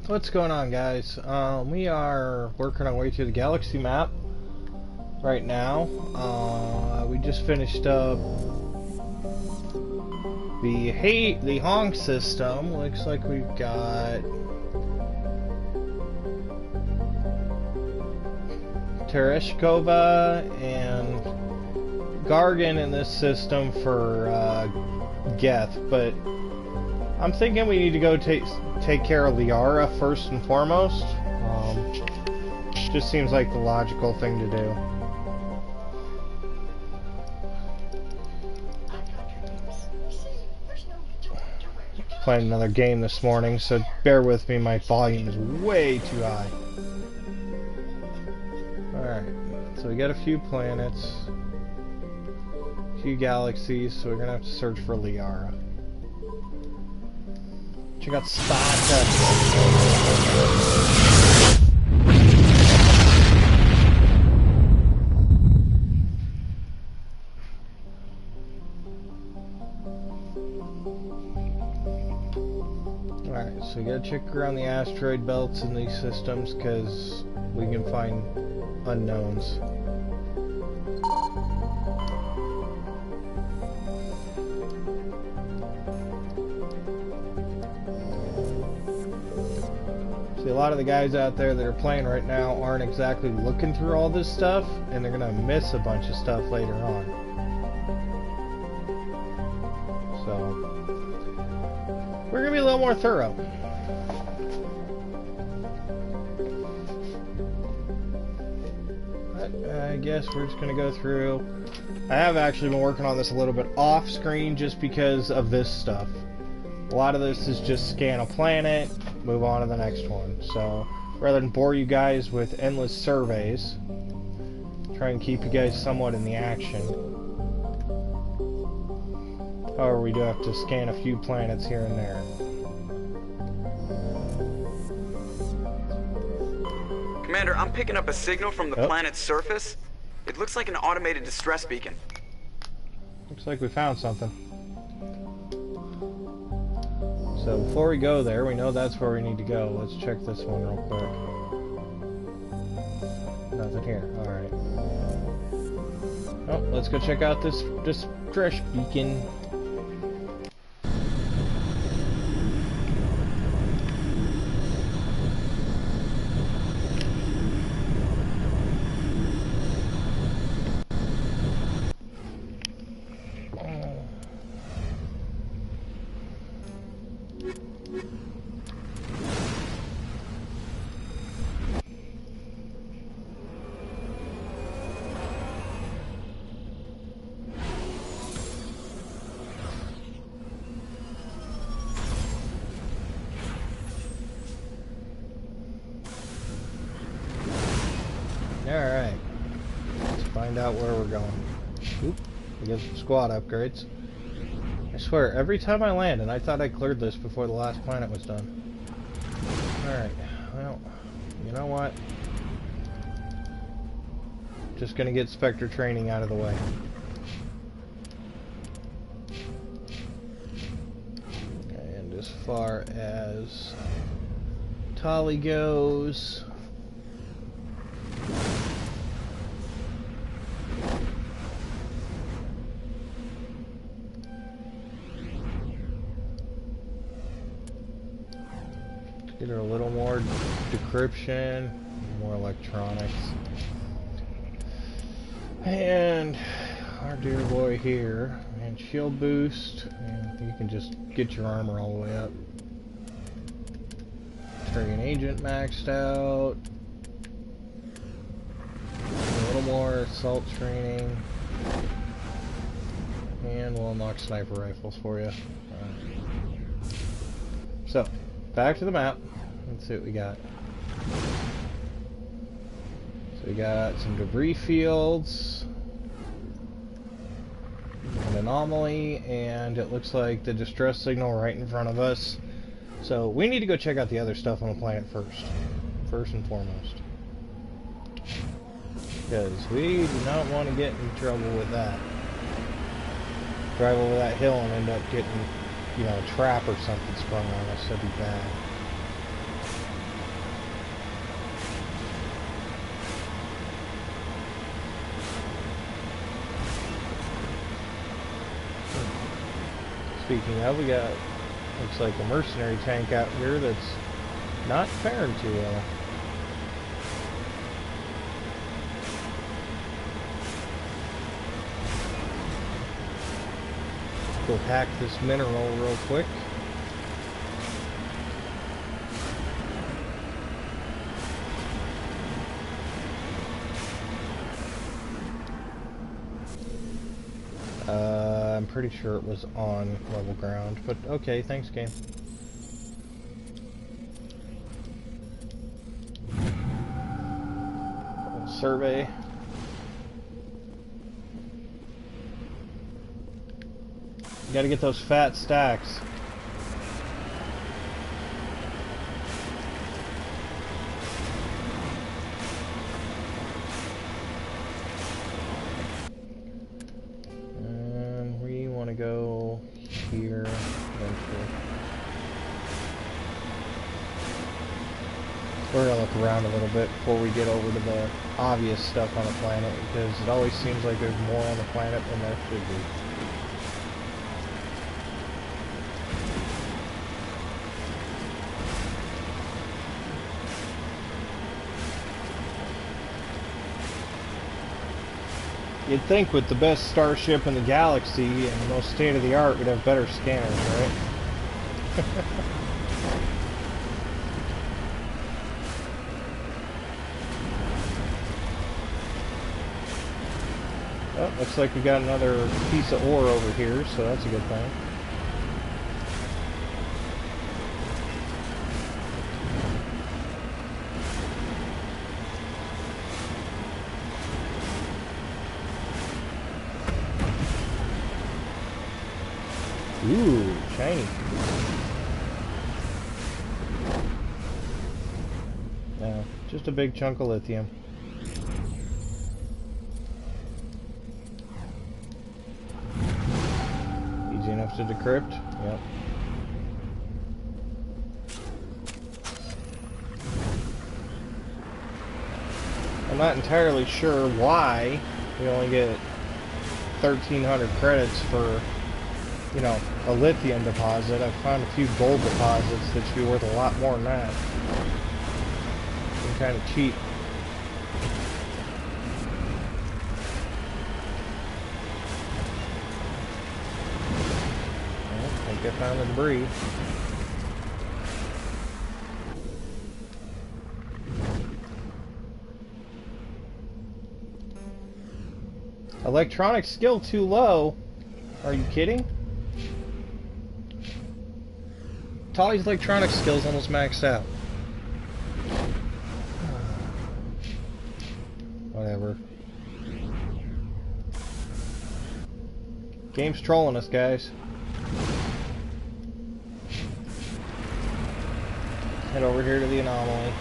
What's going on, guys? We are working our way through the galaxy map right now. We just finished up the Hong system. Looks like we've got Tereshkova and Gargan in this system for Geth, but I'm thinking we need to go take care of Liara first and foremost. Just seems like the logical thing to do. Playing another game this morning, so bear with me, my volume is way too high. Alright, so we got a few planets, a few galaxies, so we're gonna have to search for Liara. Check out Sparta. Alright, so we gotta check around the asteroid belts in these systems because we can find unknowns. See, a lot of the guys out there that are playing right now aren't exactly looking through all this stuff, and they're gonna miss a bunch of stuff later on. So we're gonna be a little more thorough. But I guess we're just gonna go through. I have actually been working on this a little bit off screen just because of this stuff. A lot of this is just scan a planet, move on to the next one. So rather than bore you guys with endless surveys, try and keep you guys somewhat in the action. However, we do have to scan a few planets here and there. Commander, I'm picking up a signal from the planet's surface. It looks like an automated distress beacon. Looks like we found something. So before we go there, we know that's where we need to go. Let's check this one real quick. Nothing here. Alright. Oh, let's go check out this distress beacon. Alright, let's find out where we're going. Oop, we get some squad upgrades. I swear, every time I land, and I thought I cleared this before the last planet was done. Alright, well, you know what? Just gonna get Spectre training out of the way. And as far as Tali goes, get her a little more decryption, more electronics. And our dear boy here, and shield boost, and you can just get your armor all the way up. Turian agent maxed out. A little more assault training. And we'll unlock sniper rifles for you. So, back to the map. Let's see what we got. So we got some debris fields, an anomaly, and it looks like the distress signal right in front of us. So we need to go check out the other stuff on the planet first and foremost. Because we do not want to get in trouble with that. Drive over that hill and end up getting, you know, a trap or something sprung on us. That'd be bad. Speaking of, we got, looks like a mercenary tank out here that's not faring too well. Go hack this mineral real quick. I'm pretty sure it was on level ground, but okay, thanks game. Survey. You gotta get those fat stacks. And we want to go here eventually. We're gonna look around a little bit before we get over to the obvious stuff on the planet, because it always seems like there's more on the planet than there should be. You'd think with the best starship in the galaxy and the most state-of-the-art, we'd have better scanners, right? Oh, looks like we got another piece of ore over here, so that's a good thing. Ooh, shiny. Yeah, just a big chunk of lithium. Easy enough to decrypt. Yep. I'm not entirely sure why we only get 1,300 credits for, you know, a lithium deposit. I've found a few gold deposits that should be worth a lot more than that. Been kind of cheap. Well, I think I found the debris. Electronic skill too low? Are you kidding? Tolly's electronic skills almost maxed out. Whatever. Game's trolling us, guys. Head over here to the anomaly.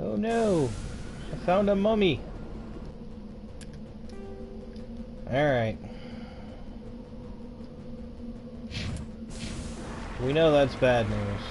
Oh no! I found a mummy! Alright. We know that's bad news.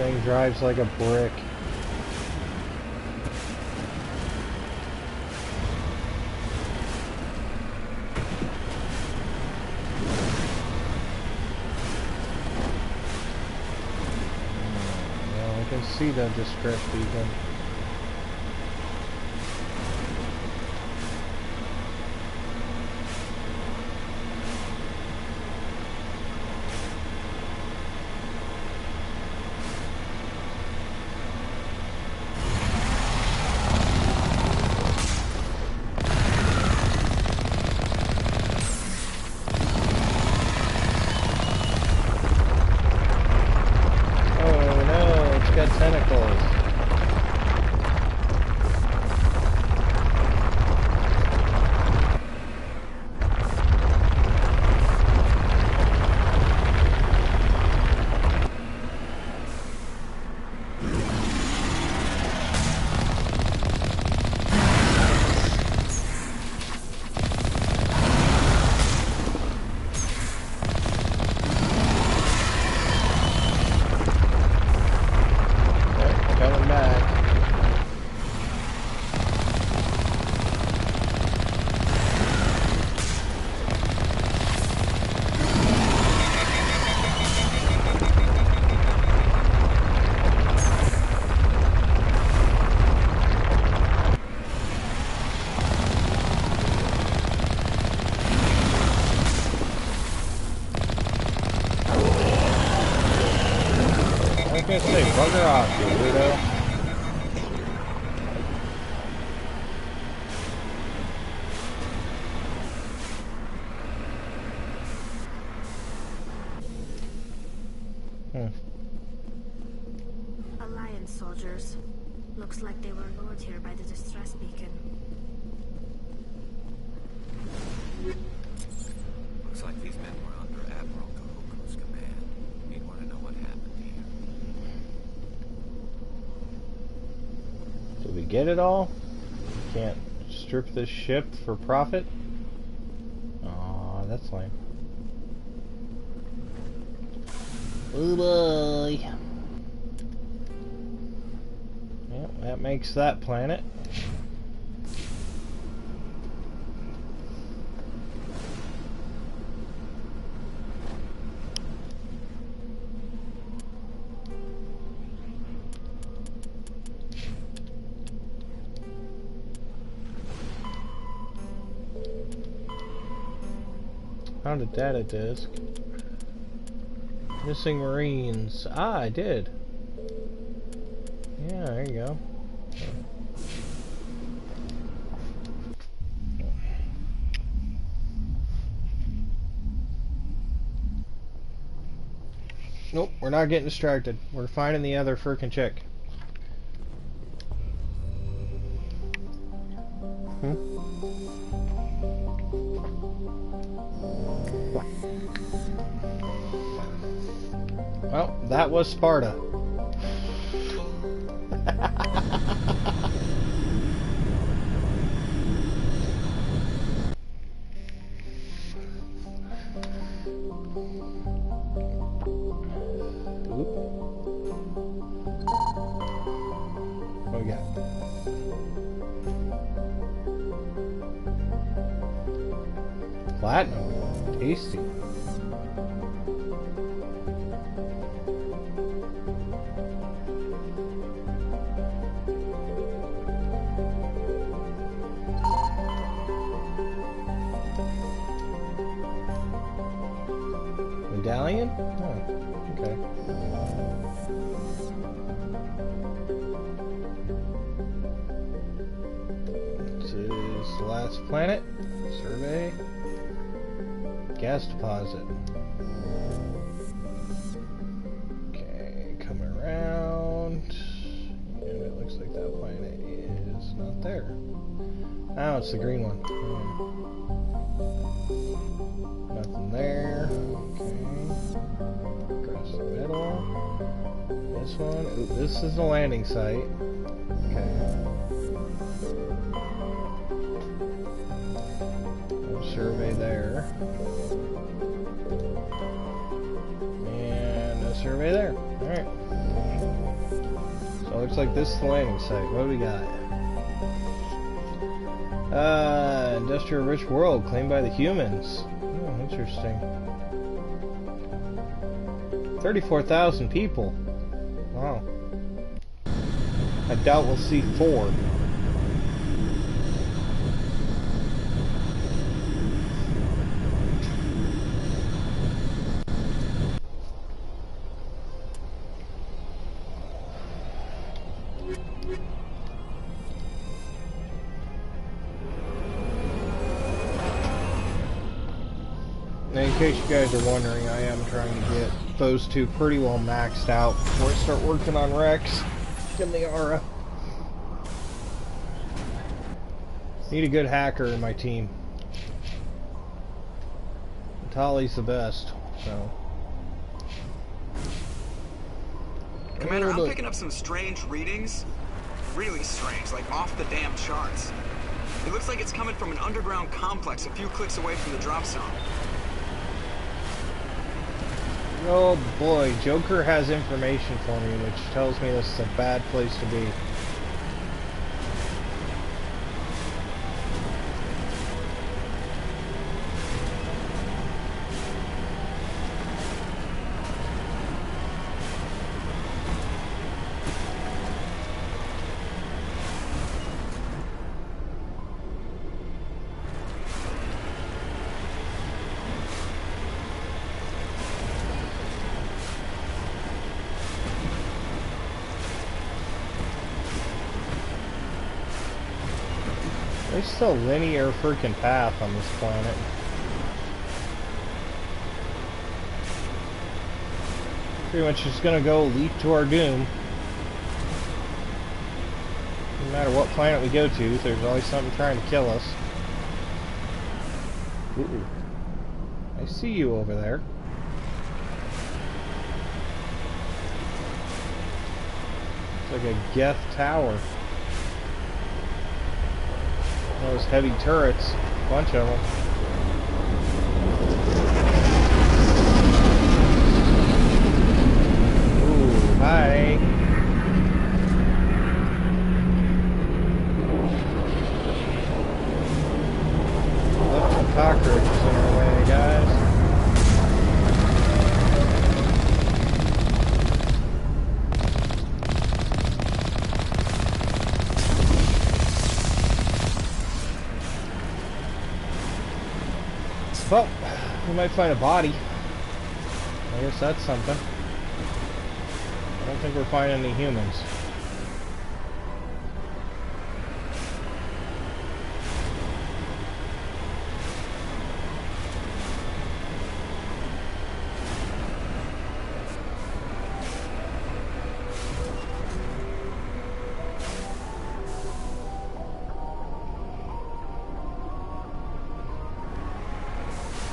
thing drives like a brick. Well, I can see the distress beacon. Tentacles. Coming back. I was gonna say, bugger off, you weirdo. Alliance soldiers. Looks like they were lured here by the distress beacon. Looks like these men were under Admiral Kahuko's command. He'd want to know what happened here. Did we get it all? Can't strip this ship for profit? Aw, that's lame. Oh boy. Yep, that makes that planet. Found a data disk. Missing Marines. Ah, I did. Yeah, there you go. Nope, we're not getting distracted. We're finding the other frickin' chick. Well, that was Sparta. What we got? Platinum. Tasty. Medallion? Oh, okay. This is the last planet. Survey. Gas deposit. Okay, coming around. And it looks like that planet is not there. Oh, it's the green one. Nothing there. Okay. Across the middle. This one. Ooh, this is the landing site. Okay. No survey there. And no survey there. Alright. So it looks like this is the landing site. What do we got? Industrial rich world claimed by the humans. Oh, interesting. 34,000 people. Wow. I doubt we'll see 4. Now, in case you guys are wondering, I am trying to get those two pretty well maxed out before I start working on Rex and Liara. Need a good hacker in my team. Tali's the best, so. Commander, I'm picking up some strange readings. Really strange, like off the damn charts. It looks like it's coming from an underground complex a few clicks away from the drop zone. Oh boy, Joker has information for me which tells me this is a bad place to be. There's still a linear freaking path on this planet. Pretty much just gonna go leap to our doom. No matter what planet we go to, there's always something trying to kill us. Ooh. I see you over there. It's like a Geth tower. Those heavy turrets, a bunch of them. Ooh, hi. Left some cockroaches in our way, guys. Well, we might find a body. I guess that's something. I don't think we're finding any humans.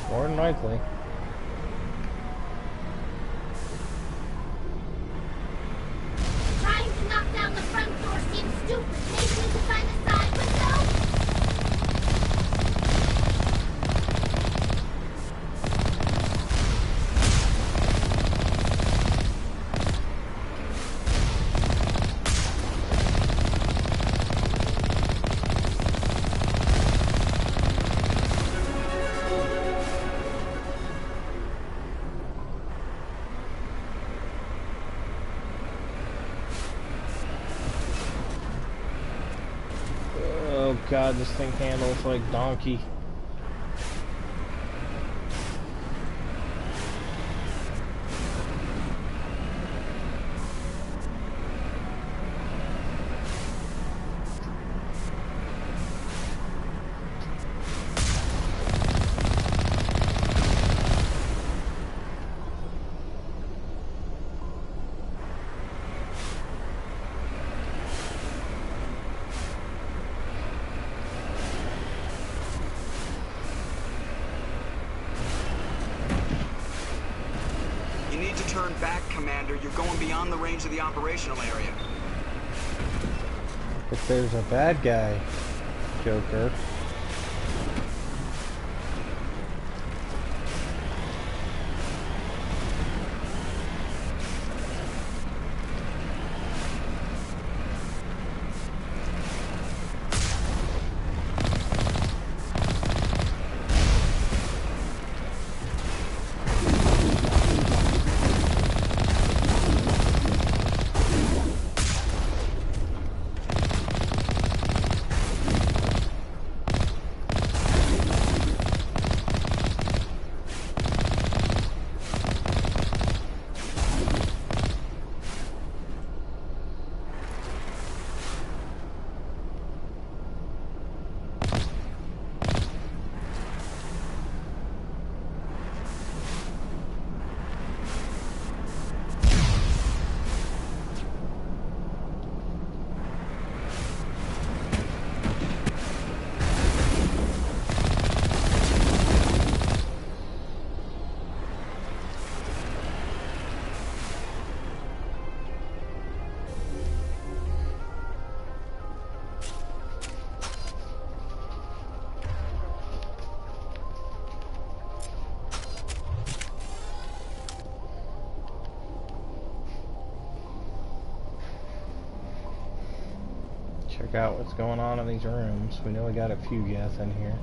More than likely. Trying to knock down the front door seems stupid. Maybe we can find the side window? Oh god, this thing handles like donkey. Turn back, Commander. You're going beyond the range of the operational area. If there's a bad guy, Joker. Check out what's going on in these rooms. We know we got a few Geth in here.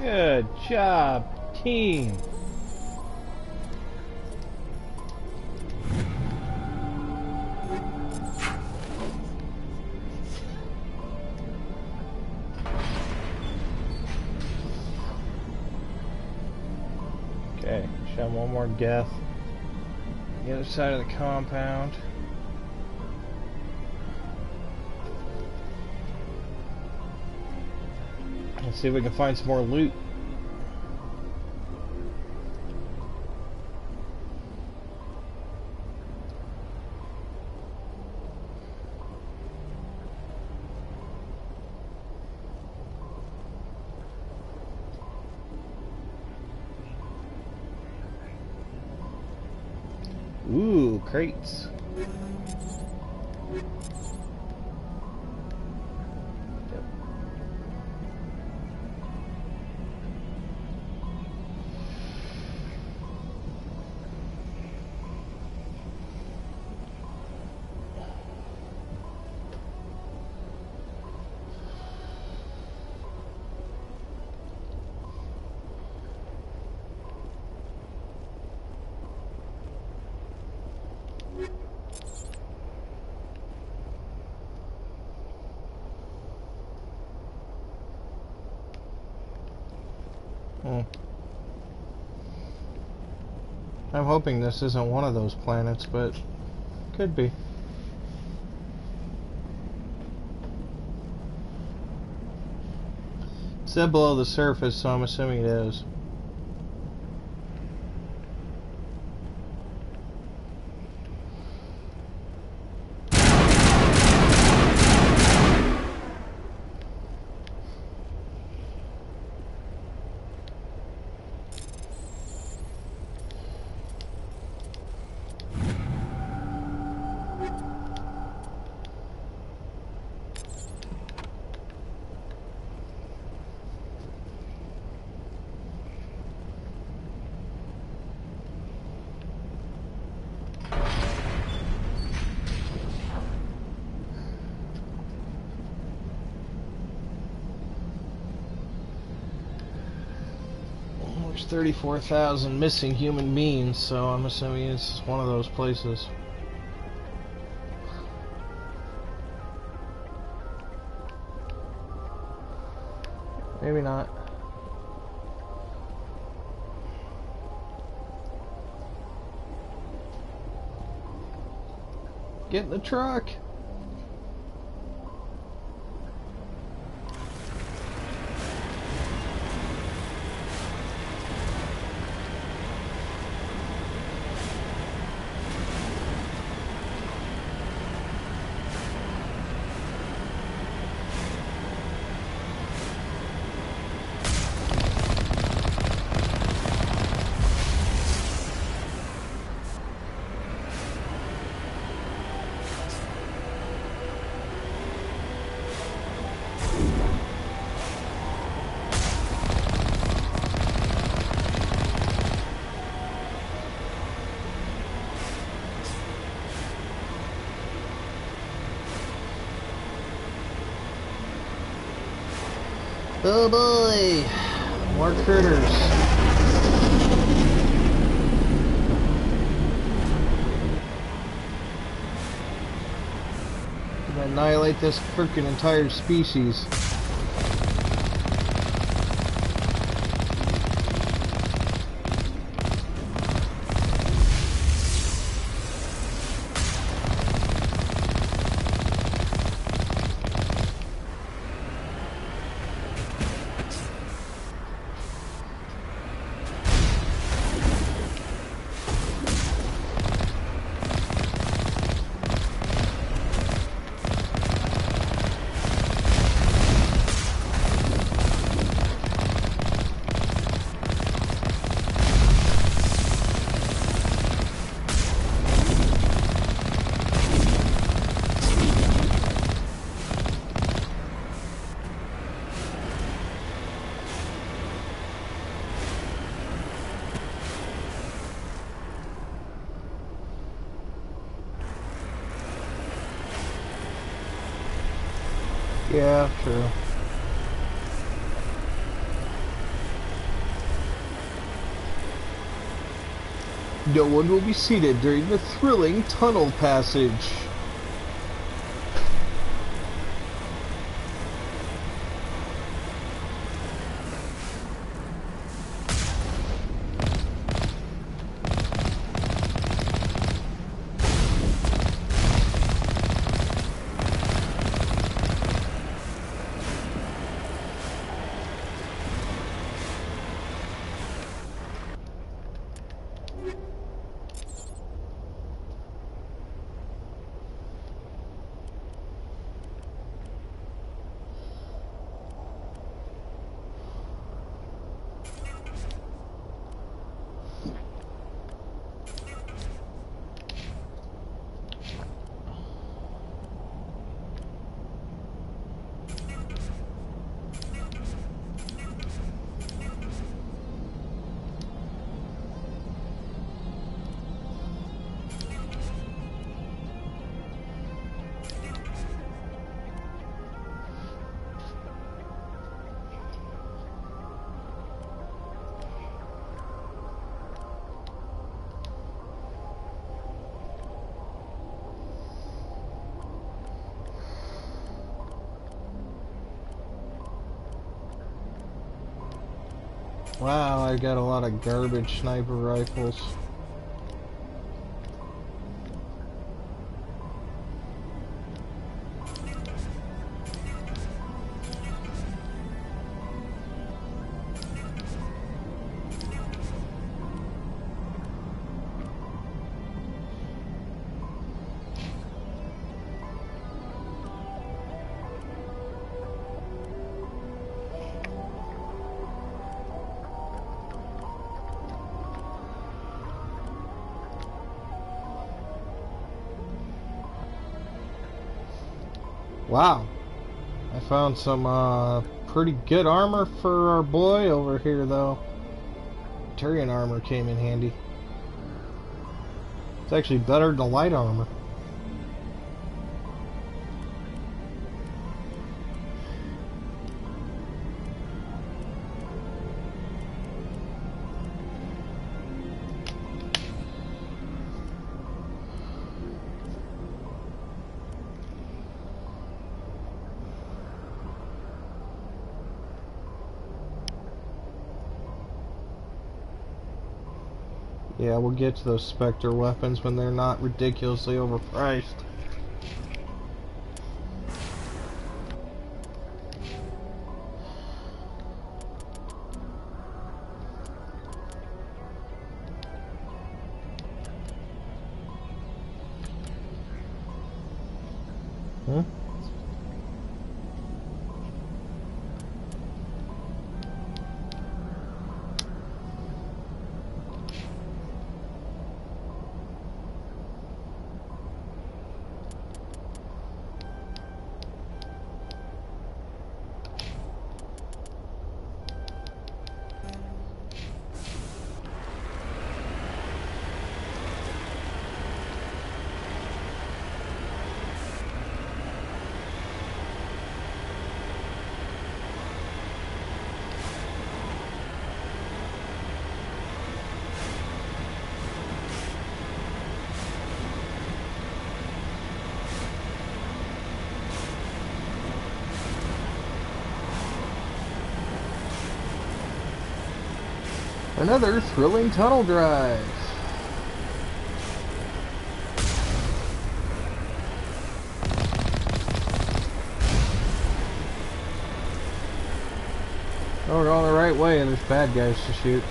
Good job, team. Okay, show one more Geth. The other side of the compound. Let's see if we can find some more loot. Ooh, crates. I'm hoping this isn't one of those planets, but could be. It said below the surface, so I'm assuming it is. There's 34,000 missing human beings, so I'm assuming it's one of those places. Maybe not. Get in the truck! Oh boy! More critters. Gonna annihilate this freaking entire species. Yeah, true. No one will be seated during the thrilling tunnel passage. Wow, I got a lot of garbage sniper rifles. Wow, I found some pretty good armor for our boy over here though. Turian armor came in handy. It's actually better than the light armor. Yeah, we'll get to those Spectre weapons when they're not ridiculously overpriced. Hmm? Another thrilling tunnel drive. Oh, we're going the right way and there's bad guys to shoot.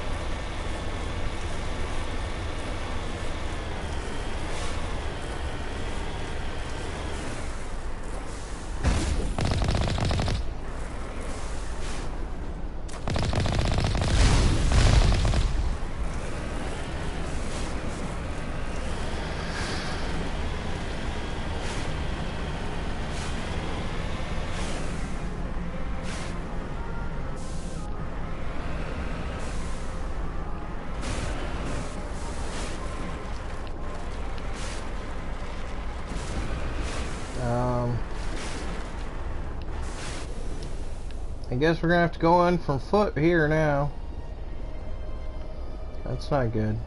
I guess we're gonna have to go in from foot here now. That's not good.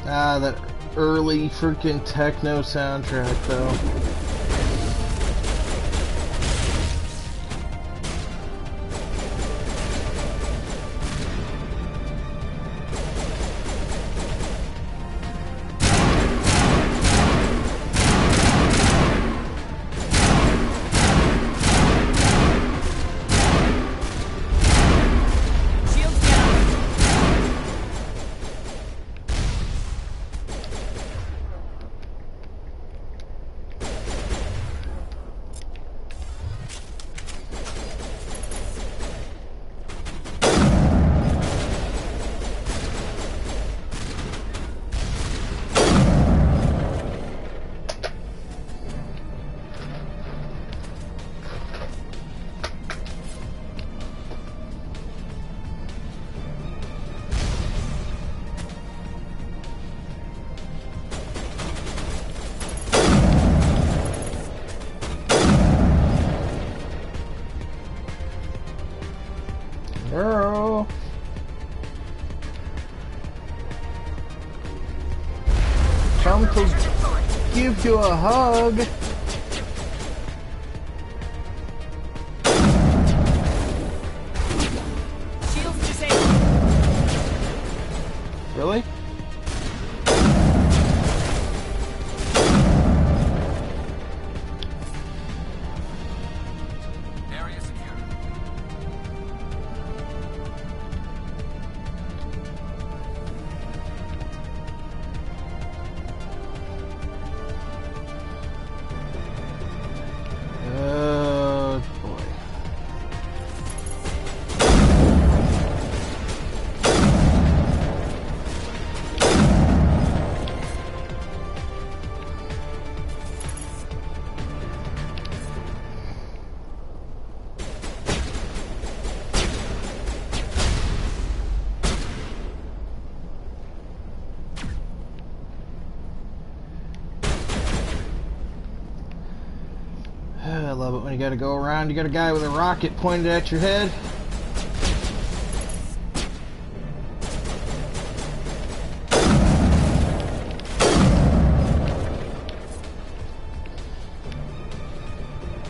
Ah, that early freaking techno soundtrack, though. Girl. Come to give you a hug. Shields disabled. Really? Area secure. Oh boy. I love it when you gotta go around, you got a guy with a rocket pointed at your head.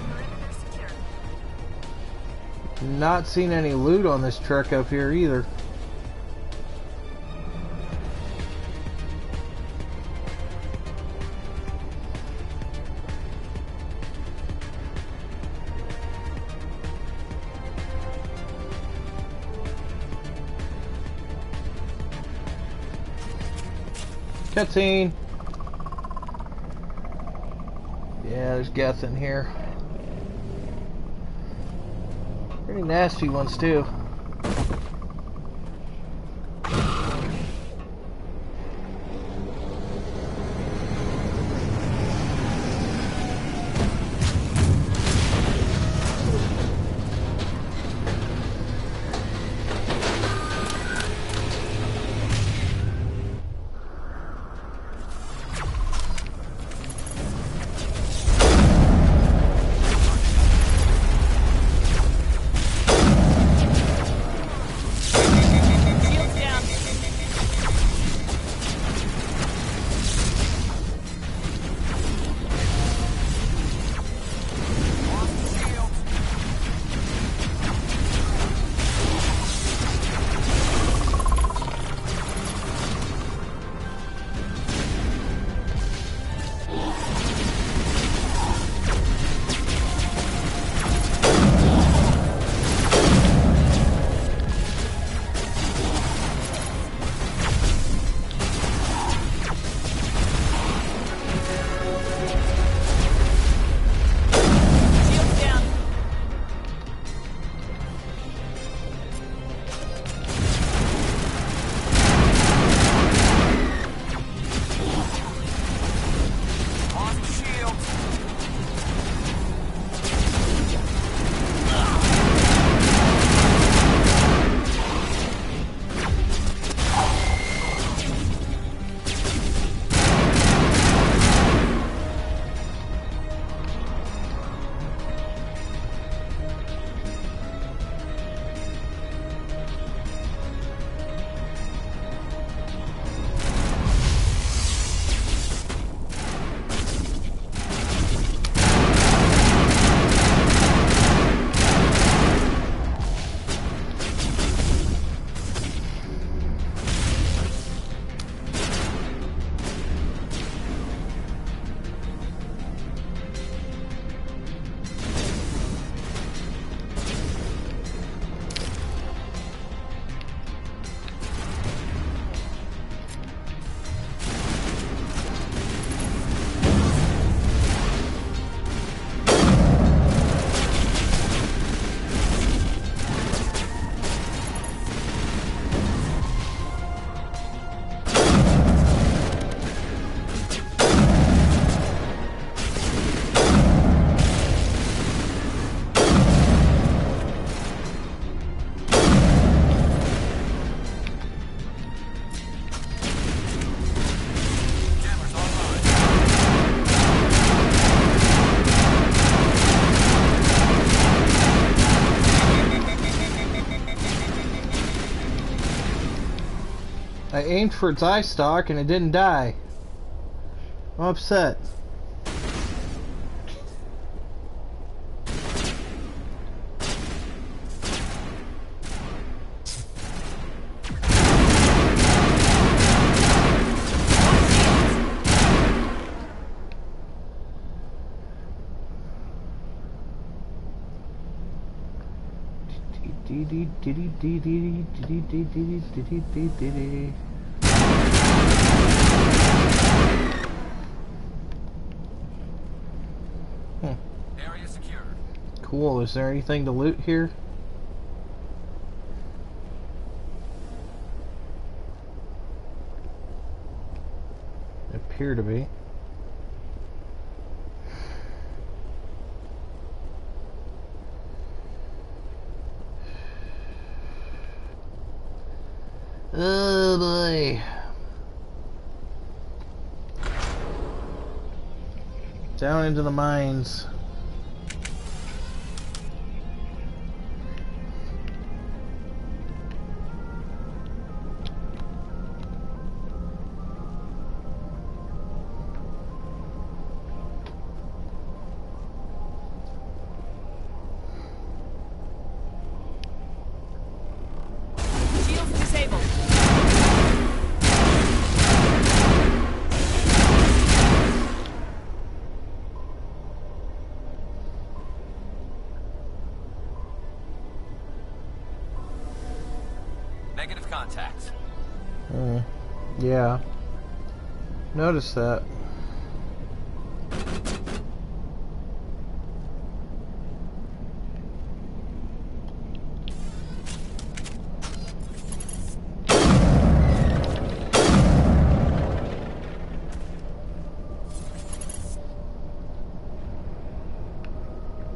Perimeter secure. Not seen any loot on this truck up here either. Cutscene. Yeah, there's Geth in here. Pretty nasty ones too. aimed for its eye stalk and it didn't die. I'm upset. Area secured. Cool. Is there anything to loot here? Appear to be. Oh boy. Down into the mines. Shields disabled. Negative contact. Yeah. Notice that.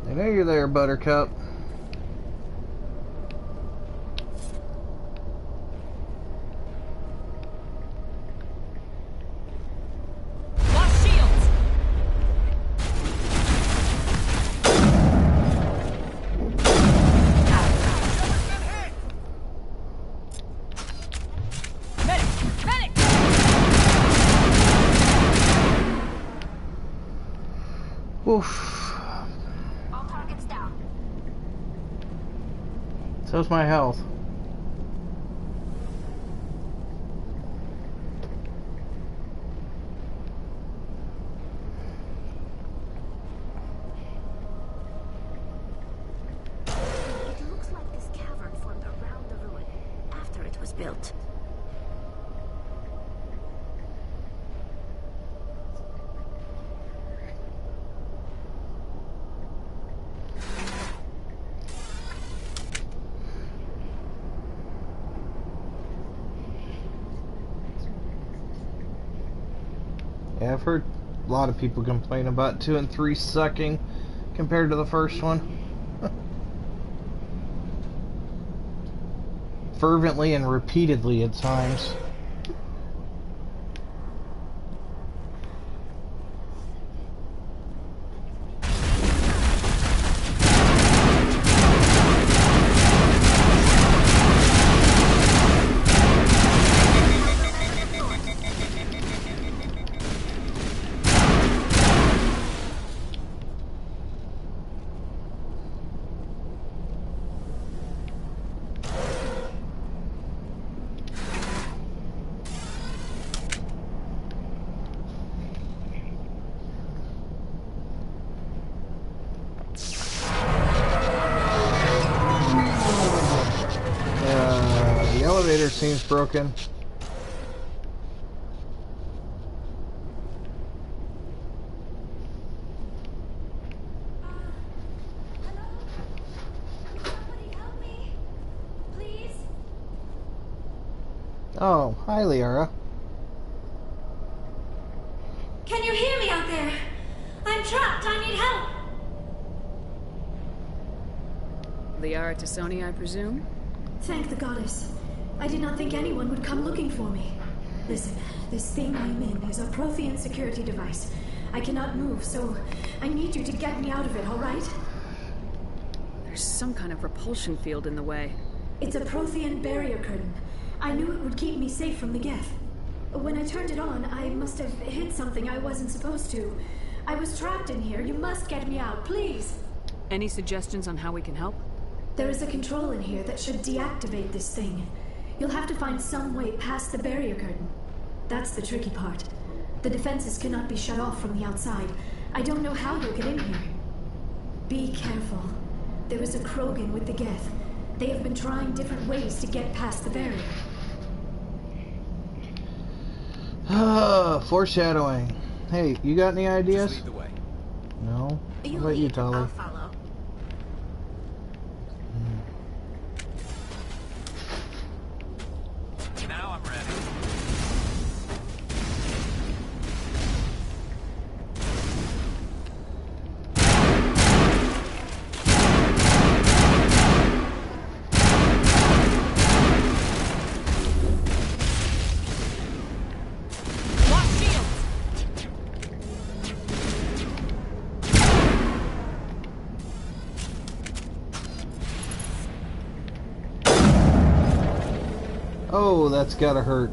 I know you're there, Buttercup. Lost shields. Medic! Medic! Oof. All targets down. So's my health. It looks like this cavern formed around the ruin after it was built. Yeah, I've heard a lot of people complain about 2 and 3 sucking compared to the first one. Fervently and repeatedly at times. The elevator seems broken. Somebody help me, please. Oh, hi, Liara. Can you hear me out there? I'm trapped. I need help. Liara Tassoni, I presume? Thank the goddess. I did not think anyone would come looking for me. Listen, this thing I'm in is a Prothean security device. I cannot move, so I need you to get me out of it, all right? There's some kind of repulsion field in the way. It's a Prothean barrier curtain. I knew it would keep me safe from the Geth. When I turned it on, I must have hit something I wasn't supposed to. I was trapped in here. You must get me out, please. Any suggestions on how we can help? There is a control in here that should deactivate this thing. You'll have to find some way past the barrier curtain. That's the tricky part. The defenses cannot be shut off from the outside. I don't know how you'll get in here. Be careful. There is a Krogan with the Geth. They have been trying different ways to get past the barrier. Foreshadowing. Hey, you got any ideas? Just lead the way. No? How about you, Tali? I'll follow. Now I'm ready. Lost shields! Oh, that's gotta hurt.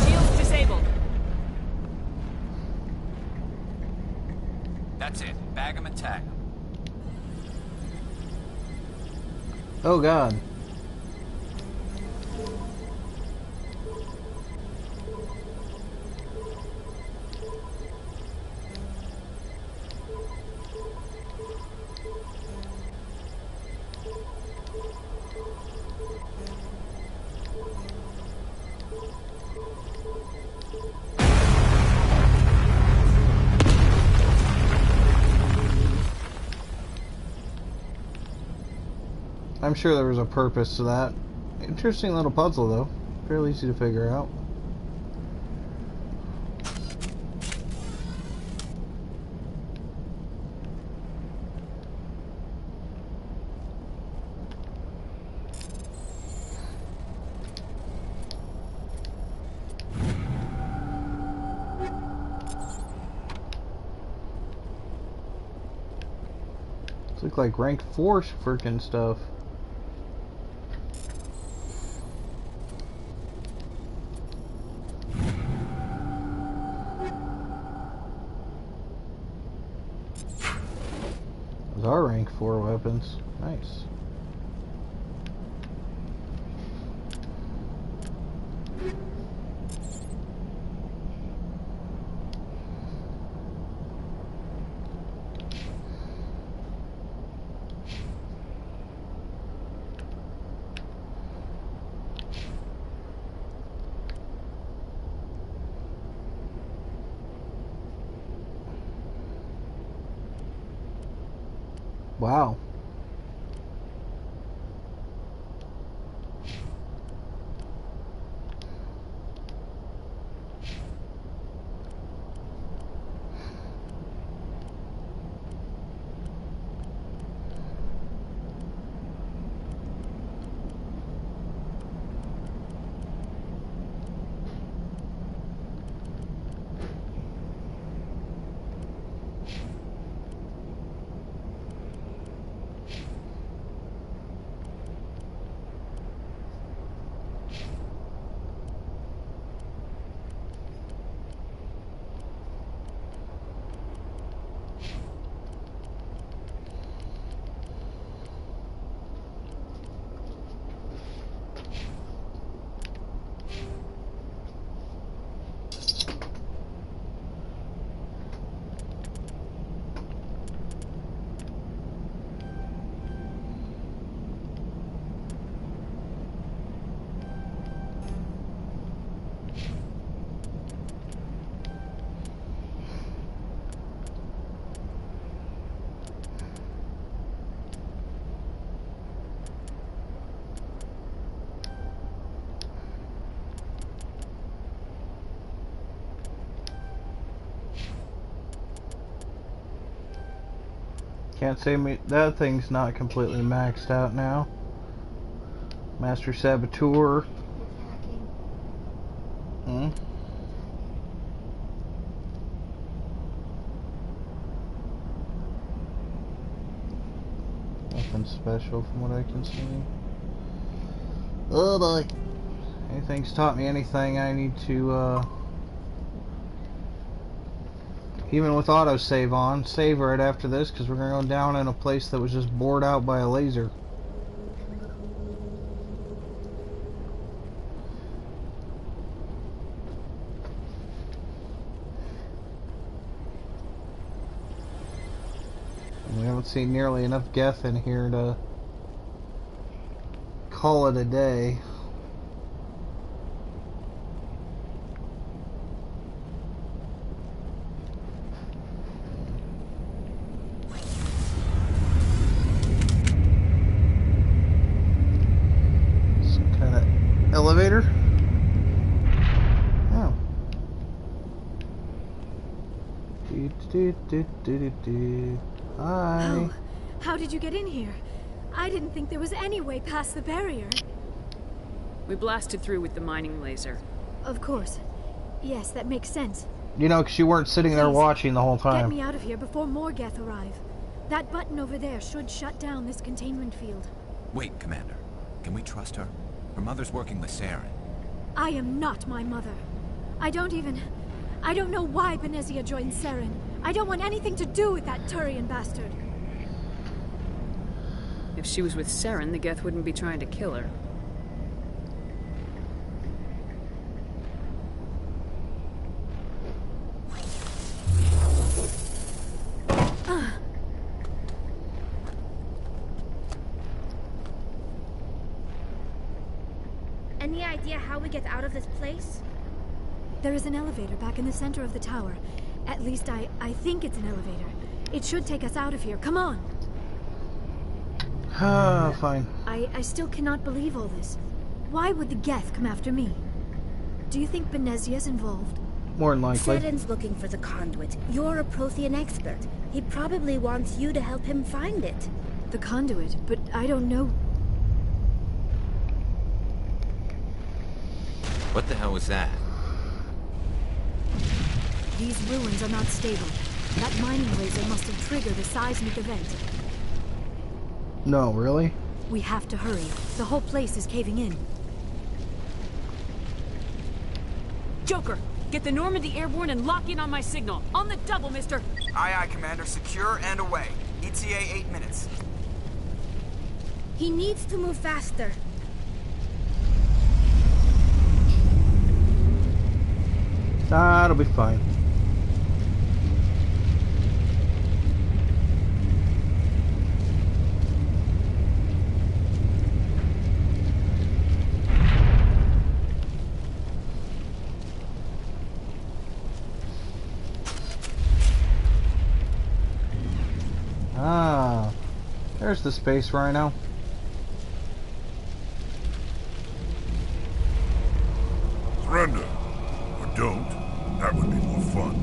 Shields disabled. That's it. Bag 'em and tag 'em. Oh god. I'm sure there was a purpose to that. Interesting little puzzle, though. Fairly easy to figure out. Look like rank 4 freaking stuff. Those are rank 4 weapons. Nice. Wow. Can't say me that thing's not completely maxed out now. Master Saboteur. Nothing special from what I can see. Oh boy. Anything's taught me anything, I need to even with autosave on, save right after this, because we're going to go down in a place that was just bored out by a laser. We haven't seen nearly enough Geth in here to call it a day. Elevator? Oh. Hi. Oh, how did you get in here? I didn't think there was any way past the barrier. We blasted through with the mining laser. Of course. Yes, that makes sense. You know, because you weren't sitting there Please, watching the whole Get time. me out of here before more Geth arrive. That button over there should shut down this containment field. Wait, Commander. Can we trust her? Her mother's working with Saren. I am not my mother. I don't know why Benezia joined Saren. I don't want anything to do with that Turian bastard. If she was with Saren, the Geth wouldn't be trying to kill her. Any idea how we get out of this place? There is an elevator back in the center of the tower. At least I think it's an elevator. It should take us out of here. Come on. Ah, fine. I still cannot believe all this. Why would the Geth come after me? Do you think Benezia's involved? More than likely. Saren's looking for the conduit. You're a Prothean expert. He probably wants you to help him find it. The conduit, but I don't know. What the hell was that? These ruins are not stable. That mining laser must have triggered a seismic event. No, really? We have to hurry. The whole place is caving in. Joker, get the Normandy airborne and lock in on my signal. On the double, mister. Aye, aye, Commander. Secure and away. ETA 8 minutes. He needs to move faster. Ah, it'll be fine. Ah, there's the space rhino. Surrender. Or don't. That would be more fun.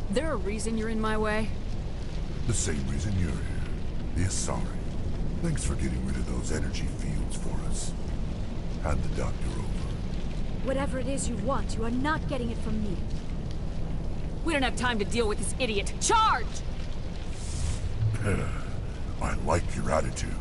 There a reason you're in my way? The same reason you're here. The Asari. Thanks for getting rid of those energy fields for us. Hand the doctor over. Whatever it is you want, you are not getting it from me. We don't have time to deal with this idiot. Charge! I like your attitude.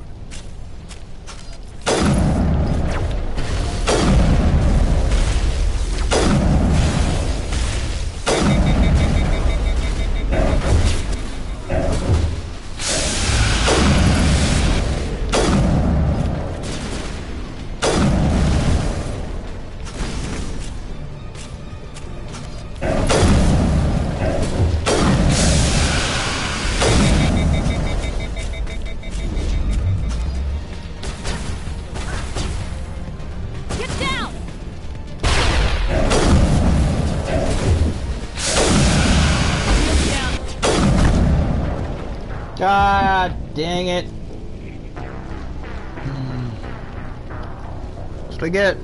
God dang it. That's what I get.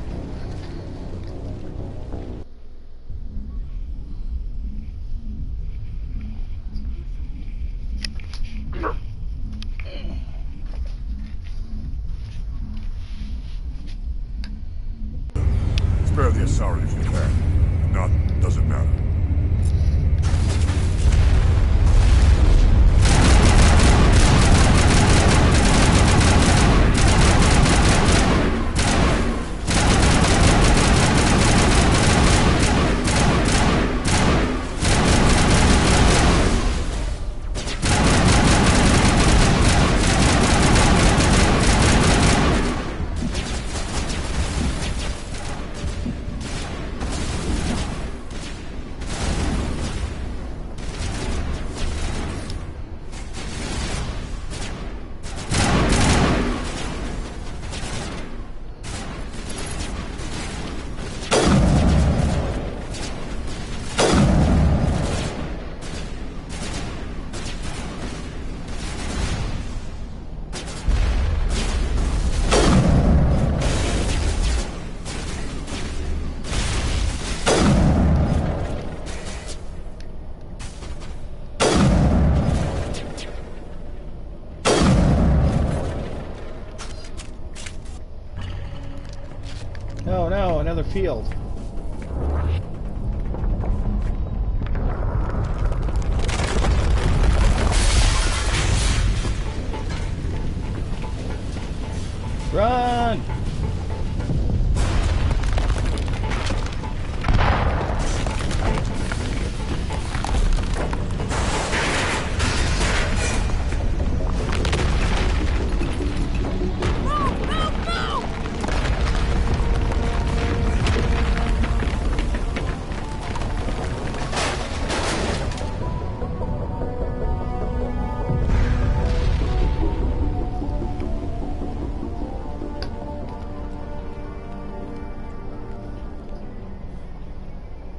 another field. Run!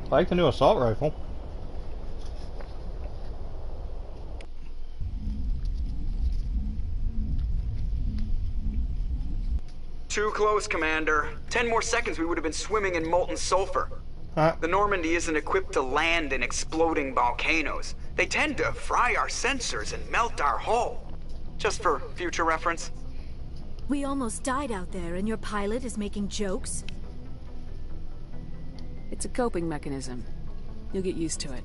I like the new assault rifle. Too close, Commander. 10 more seconds we would have been swimming in molten sulfur. The Normandy isn't equipped to land in exploding volcanoes. They tend to fry our sensors and melt our hull. Just for future reference. We almost died out there, and your pilot is making jokes? It's a coping mechanism. You'll get used to it.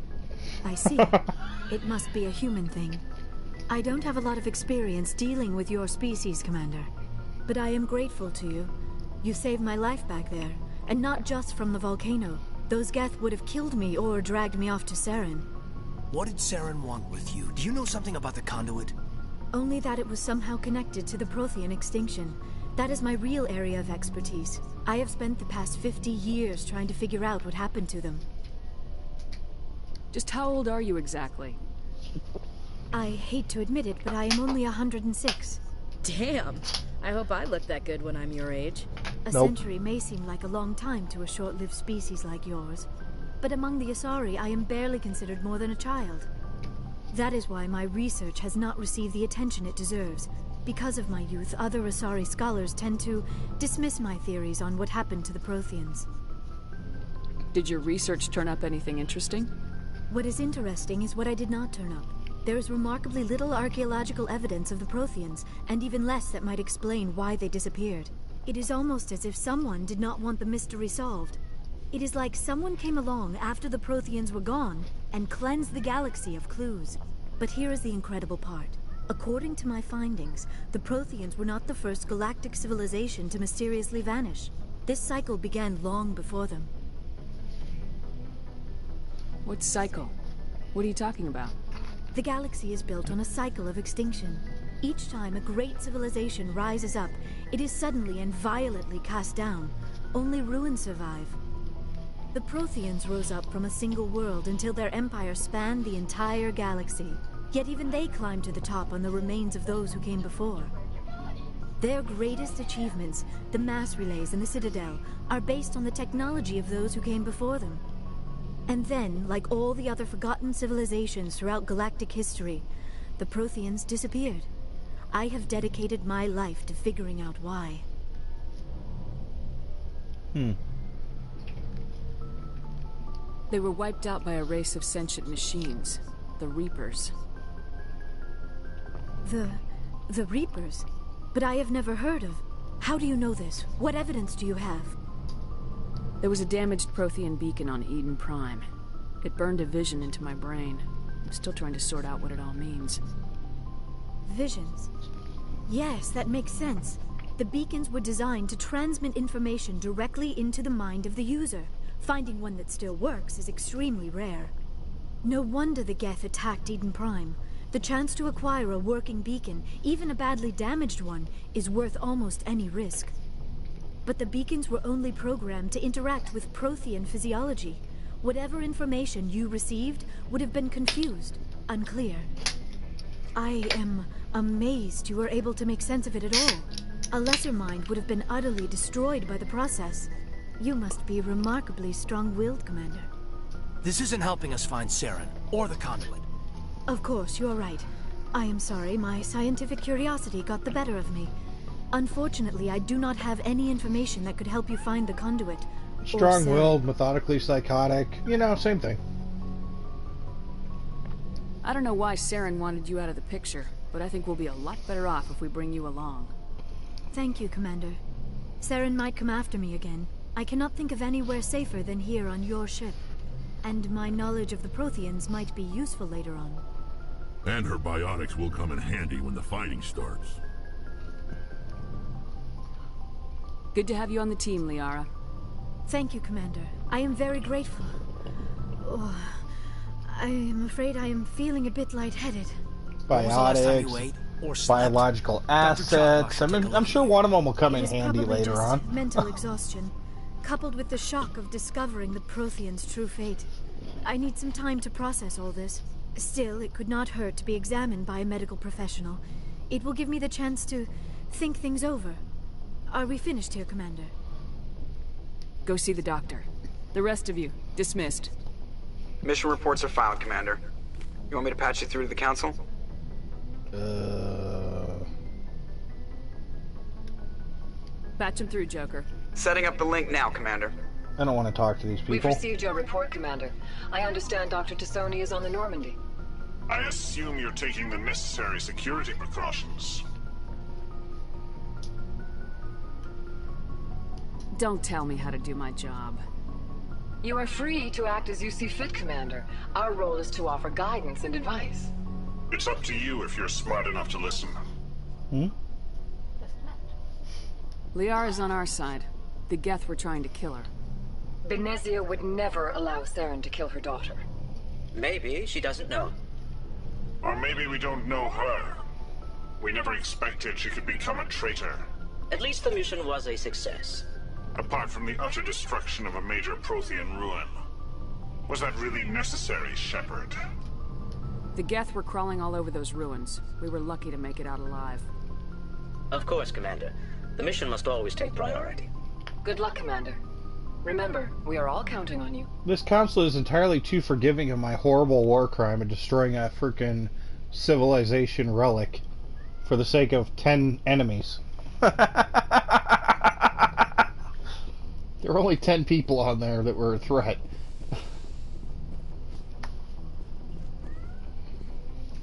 I see. It must be a human thing. I don't have a lot of experience dealing with your species, Commander. But I am grateful to you. You saved my life back there, and not just from the volcano. Those Geth would have killed me or dragged me off to Saren. What did Saren want with you? Do you know something about the conduit? Only that it was somehow connected to the Prothean extinction. That is my real area of expertise. I have spent the past 50 years trying to figure out what happened to them. Just how old are you exactly? I hate to admit it, but I am only 106. Damn! I hope I look that good when I'm your age. A century may seem like a long time to a short-lived species like yours, but among the Asari, I am barely considered more than a child. That is why my research has not received the attention it deserves. Because of my youth, other Asari scholars tend to dismiss my theories on what happened to the Protheans. Did your research turn up anything interesting? What is interesting is what I did not turn up. There is remarkably little archaeological evidence of the Protheans, and even less that might explain why they disappeared. It is almost as if someone did not want the mystery solved. It is like someone came along after the Protheans were gone and cleansed the galaxy of clues. But here is the incredible part. According to my findings, the Protheans were not the first galactic civilization to mysteriously vanish. This cycle began long before them. What cycle? What are you talking about? The galaxy is built on a cycle of extinction. Each time a great civilization rises up, it is suddenly and violently cast down. Only ruins survive. The Protheans rose up from a single world until their empire spanned the entire galaxy. Yet even they climbed to the top on the remains of those who came before. Their greatest achievements, the mass relays and the Citadel, are based on the technology of those who came before them. And then, like all the other forgotten civilizations throughout galactic history, the Protheans disappeared. I have dedicated my life to figuring out why. They were wiped out by a race of sentient machines, the Reapers. The Reapers? But I have never heard of. How do you know this? What evidence do you have? There was a damaged Prothean beacon on Eden Prime. It burned a vision into my brain. I'm still trying to sort out what it all means. Visions? Yes, that makes sense. The beacons were designed to transmit information directly into the mind of the user. Finding one that still works is extremely rare. No wonder the Geth attacked Eden Prime. The chance to acquire a working beacon, even a badly damaged one, is worth almost any risk. But the beacons were only programmed to interact with Prothean physiology. Whatever information you received would have been confused, unclear. I am amazed you were able to make sense of it at all. A lesser mind would have been utterly destroyed by the process. You must be remarkably strong-willed, Commander. This isn't helping us find Saren, or the conduit. Of course, you're right. I am sorry, my scientific curiosity got the better of me. Unfortunately, I do not have any information that could help you find the conduit. Strong-willed, methodically psychotic, you know, same thing. I don't know why Saren wanted you out of the picture, but I think we'll be a lot better off if we bring you along. Thank you, Commander. Saren might come after me again. I cannot think of anywhere safer than here on your ship. And my knowledge of the Protheans might be useful later on. And her biotics will come in handy when the fighting starts. Good to have you on the team, Liara. Thank you, Commander. I am very grateful. Oh, I am afraid I am feeling a bit lightheaded. Biotics, biological assets. I'm sure one of them will come in handy later on. Mental exhaustion, coupled with the shock of discovering the Protheans' true fate. I need some time to process all this. Still, it could not hurt to be examined by a medical professional. It will give me the chance to think things over. Are we finished here, Commander? Go see the doctor. The rest of you, dismissed. Mission reports are filed, Commander. You want me to patch you through to the Council? Patch him through, Joker. Setting up the link now, Commander. I don't want to talk to these people. We've received your report, Commander. I understand Dr. T'Soni is on the Normandy. I assume you're taking the necessary security precautions. Don't tell me how to do my job. You are free to act as you see fit, Commander. Our role is to offer guidance and advice. It's up to you if you're smart enough to listen. Liara's on our side. The Geth were trying to kill her. Benezia would never allow Saren to kill her daughter. Maybe she doesn't know. Or maybe we don't know her. We never expected she could become a traitor. At least the mission was a success. Apart from the utter destruction of a major Prothean ruin. Was that really necessary, Shepard? The Geth were crawling all over those ruins. We were lucky to make it out alive. Of course, Commander. The mission must always take priority. Good luck, Commander. Remember, we are all counting on you. This council is entirely too forgiving of my horrible war crime of destroying a freaking civilization relic for the sake of 10 enemies. There were only 10 people on there that were a threat.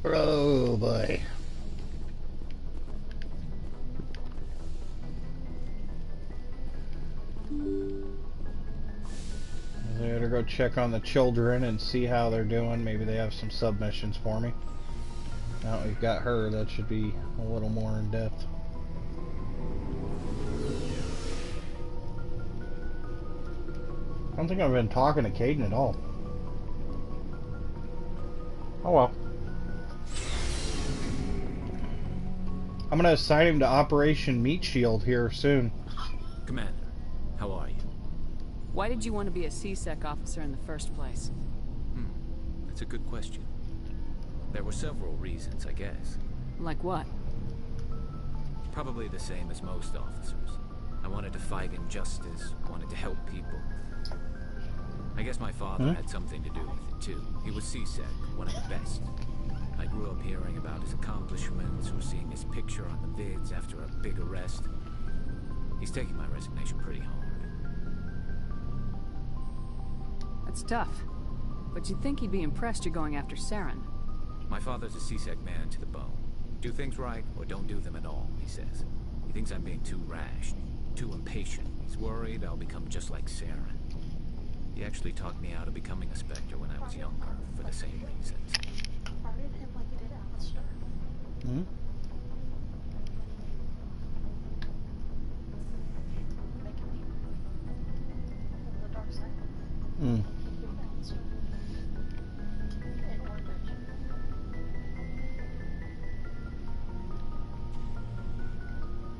Oh boy. I better go check on the children and see how they're doing. Maybe they have some submissions for me. Now we've got her, that should be a little more in depth. I don't think I've been talking to Kaidan at all. Oh well. I'm gonna assign him to Operation Meat Shield here soon. Commander, how are you? Why did you want to be a C-Sec officer in the first place? That's a good question. There were several reasons, I guess. Like what? Probably the same as most officers. I wanted to fight injustice, wanted to help people. I guess my father had something to do with it too. He was C-Sec, one of the best. I grew up hearing about his accomplishments or seeing his picture on the vids after a big arrest. He's taking my resignation pretty hard. That's tough. But you'd think he'd be impressed you're going after Saren. My father's a C-Sec man to the bone. Do things right or don't do them at all, he says. He thinks I'm being too rash, too impatient. He's worried I'll become just like Saren. He actually talked me out of becoming a Spectre when I was younger, for the same reasons.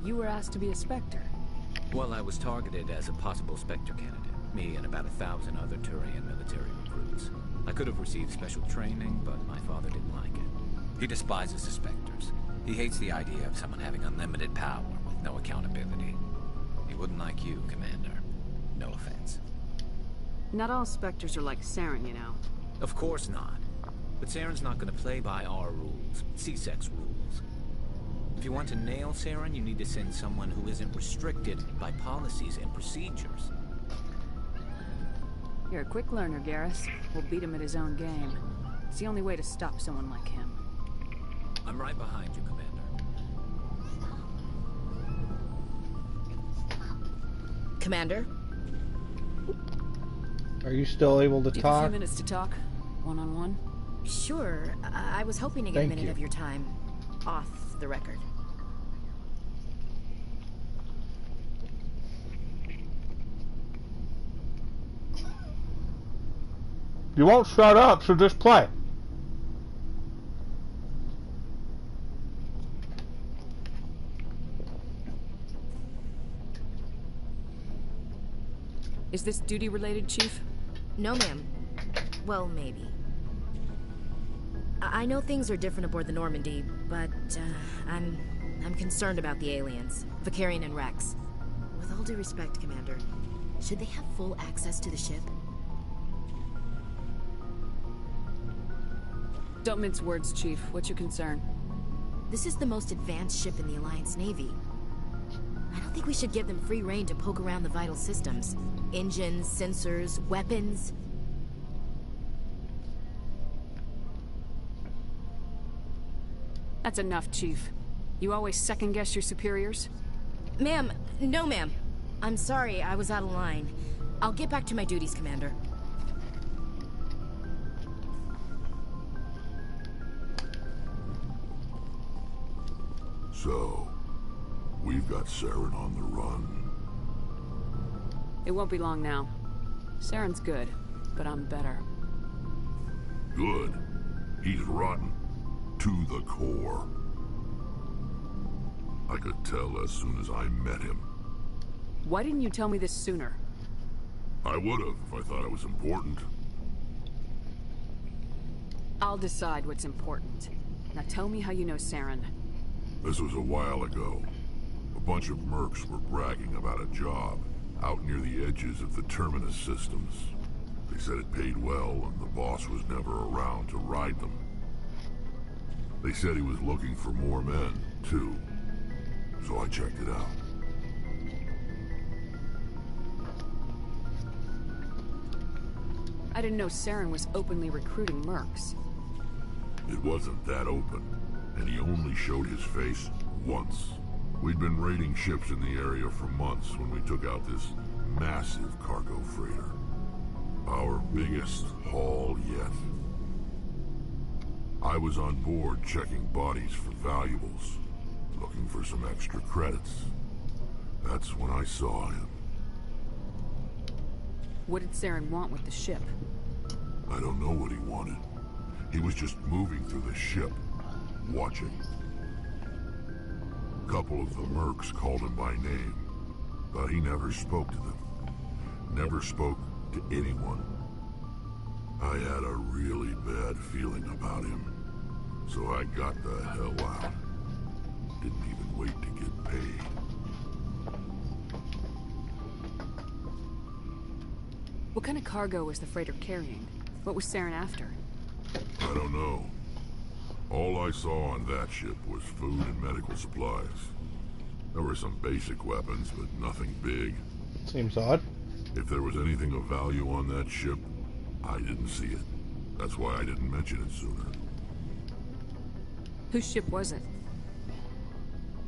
You were asked to be a Spectre. Well, I was targeted as a possible Spectre candidate. Me and about 1,000 other Turian military recruits. I could have received special training, but my father didn't like it. He despises the Spectres. He hates the idea of someone having unlimited power with no accountability. He wouldn't like you, Commander. No offense. Not all Spectres are like Saren, you know. Of course not. But Saren's not going to play by our rules, C-Sec's rules. If you want to nail Saren, you need to send someone who isn't restricted by policies and procedures. You're a quick learner, Garrus. We'll beat him at his own game. It's the only way to stop someone like him. I'm right behind you, Commander. Commander? Are you still able to Do you talk? have a few minutes to talk? One-on-one? Sure. I was hoping to get Thank a minute you. of your time off the record. You won't shut up, so just play. Is this duty-related, Chief? No, ma'am. Well, maybe. I know things are different aboard the Normandy, but I'm concerned about the aliens, Vicarian and Rex. With all due respect, Commander, should they have full access to the ship? Don't mince words, Chief. What's your concern? This is the most advanced ship in the Alliance Navy. I don't think we should give them free rein to poke around the vital systems. Engines, sensors, weapons. That's enough, Chief. You always second-guess your superiors? Ma'am, no ma'am. I'm sorry, I was out of line. I'll get back to my duties, Commander. So, we've got Saren on the run. It won't be long now. Saren's good, but I'm better. Good. He's rotten. To the core. I could tell as soon as I met him. Why didn't you tell me this sooner? I would've if I thought it was important. I'll decide what's important. Now tell me how you know Saren. This was a while ago. A bunch of mercs were bragging about a job out near the edges of the Terminus systems. They said it paid well and the boss was never around to ride them. They said he was looking for more men, too. So I checked it out. I didn't know Saren was openly recruiting mercs. It wasn't that open, and he only showed his face once. We'd been raiding ships in the area for months when we took out this massive cargo freighter. Our biggest haul yet. I was on board checking bodies for valuables, looking for some extra credits. That's when I saw him. What did Saren want with the ship? I don't know what he wanted. He was just moving through the ship, watching. A couple of the mercs called him by name, but he never spoke to them. Never spoke to anyone. I had a really bad feeling about him, so I got the hell out. Didn't even wait to get paid. What kind of cargo was the freighter carrying? What was Saren after? I don't know. All I saw on that ship was food and medical supplies. There were some basic weapons, but nothing big. Seems odd. If there was anything of value on that ship, I didn't see it. That's why I didn't mention it sooner. Whose ship was it?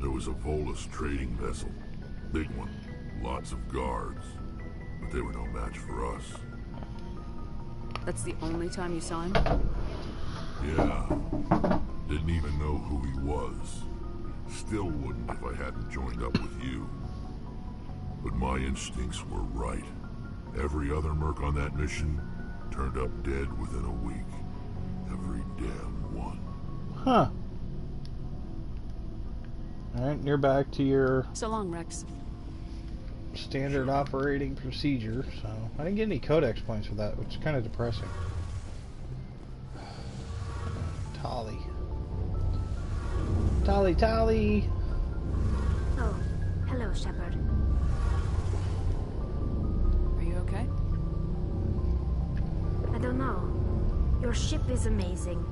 There was a Volus trading vessel. Big one. Lots of guards. But they were no match for us. That's the only time you saw him? Yeah. Didn't even know who he was. Still wouldn't if I hadn't joined up with you. But my instincts were right. Every other merc on that mission turned up dead within a week. Every damn one. Huh. Alright, you're back to your... So long, Rex. Standard operating procedure, so... I didn't get any codex points for that, which is kind of depressing. Tali. Tali! Oh, hello, Shepard. Are you okay? I don't know. Your ship is amazing,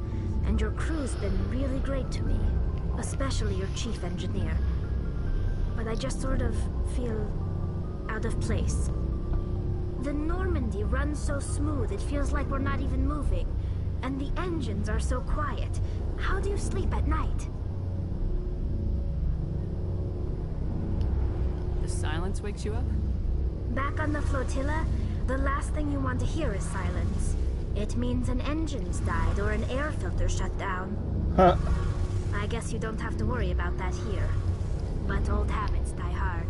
and your crew's been really great to me. Especially your chief engineer. But I just sort of feel out of place. The Normandy runs so smooth, it feels like we're not even moving. And the engines are so quiet. How do you sleep at night? The silence wakes you up? Back on the flotilla, The last thing you want to hear is silence. It means an engine's died or an air filter shut down. Huh. I guess you don't have to worry about that here. But old habits die hard.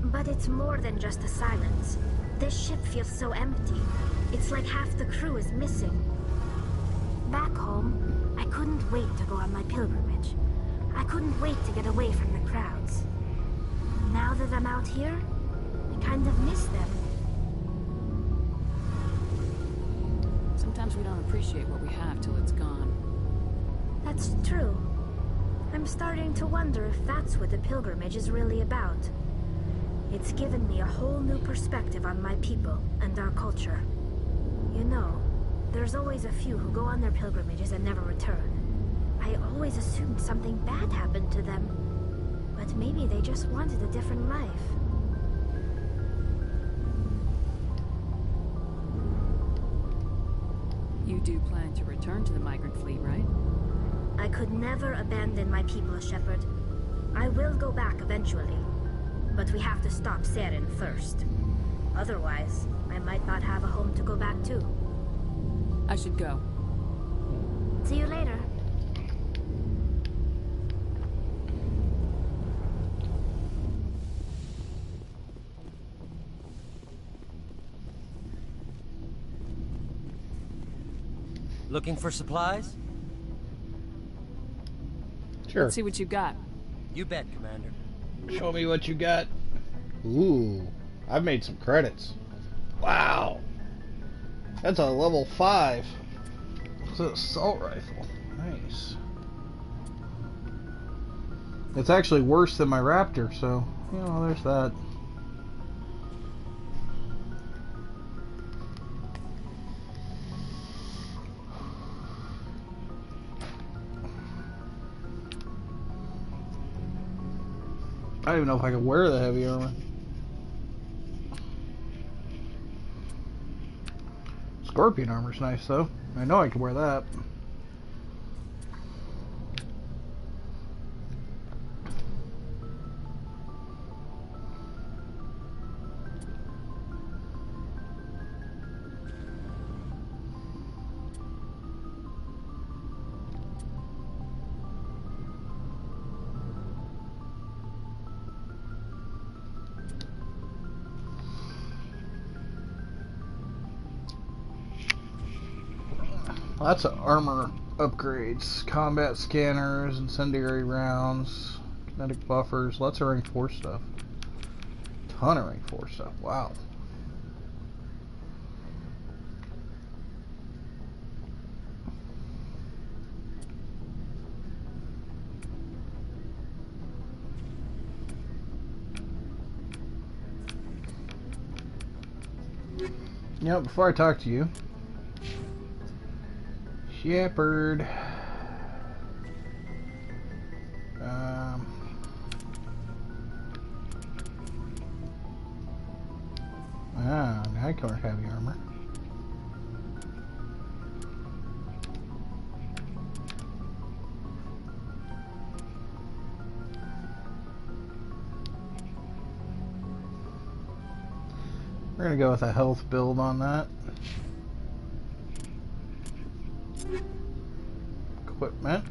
But it's more than just the silence. This ship feels so empty. It's like half the crew is missing. Back home, I couldn't wait to go on my pilgrimage. I couldn't wait to get away from the crowds. Now that I'm out here, I kind of miss them. Sometimes we don't appreciate what we have till it's gone. That's true. I'm starting to wonder if that's what the pilgrimage is really about. It's given me a whole new perspective on my people and our culture. You know, there's always a few who go on their pilgrimages and never return. I always assumed something bad happened to them. But maybe they just wanted a different life. You do plan to return to the migrant fleet, right? I could never abandon my people, Shepard. I will go back eventually. But we have to stop Saren first. Otherwise, I might not have a home to go back to. I should go. See you later. Looking for supplies? Sure. Let's see what you got. You bet, Commander. Show me what you got. Ooh, I've made some credits. Wow. That's a level 5. It's an assault rifle. Nice. It's actually worse than my Raptor, so, you know, there's that. I don't even know if I can wear the heavy armor. Scorpion armor's nice though. I know I can wear that. Lots of armor upgrades, combat scanners, incendiary rounds, kinetic buffers, lots of rank 4 stuff. Ton of rank 4 stuff, wow. You know, before I talk to you, Shepard. Now I can't have heavy armor. We're gonna go with a health build on that. Equipment.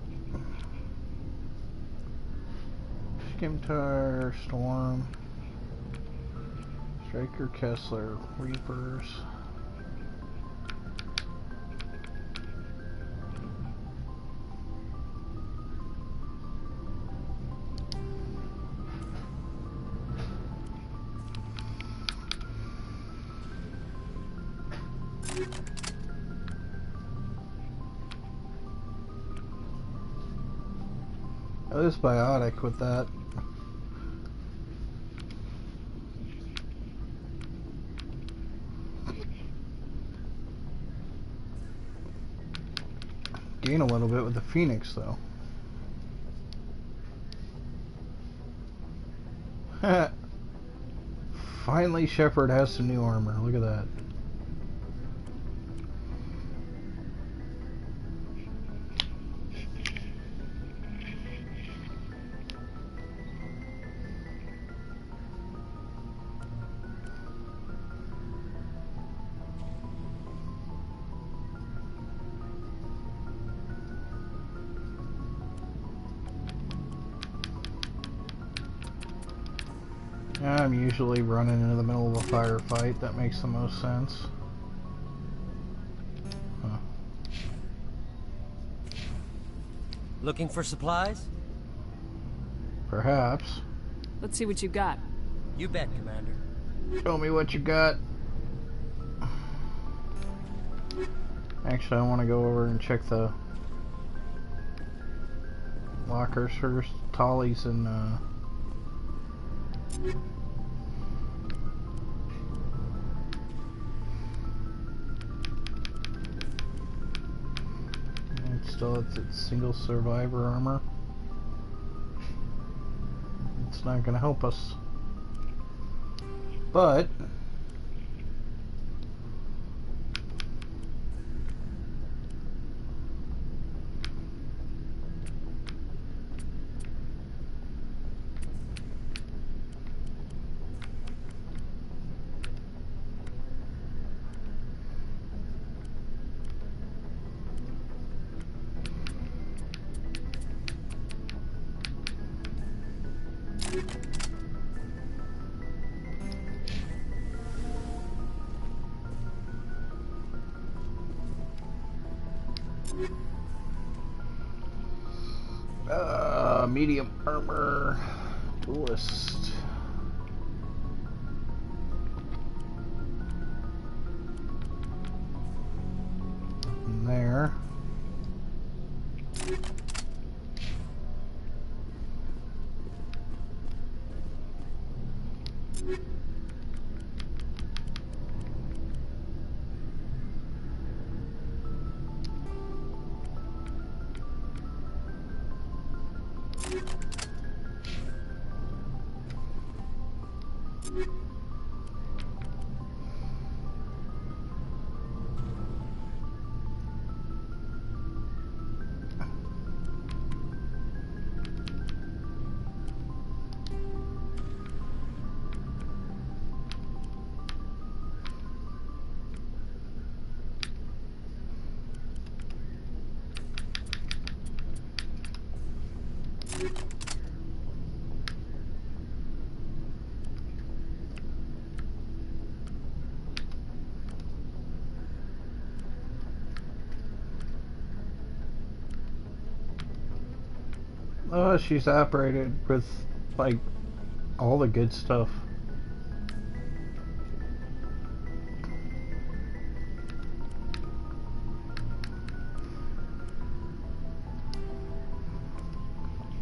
Skimtar, Storm, Striker, Kessler, Reapers. Oh, this biotic with that. Gain a little bit with the Phoenix though. Finally Shepard has some new armor. Look at that. I'm usually running into the middle of a firefight. That makes the most sense. Huh. Looking for supplies? Perhaps. Let's see what you got. You bet, Commander. Show me what you got. Actually, I want to go over and check the lockers first. Tollies and it's still at its single survivor armor. It's not going to help us. But medium armor duelist. There. Oh, she's operated with, like, all the good stuff.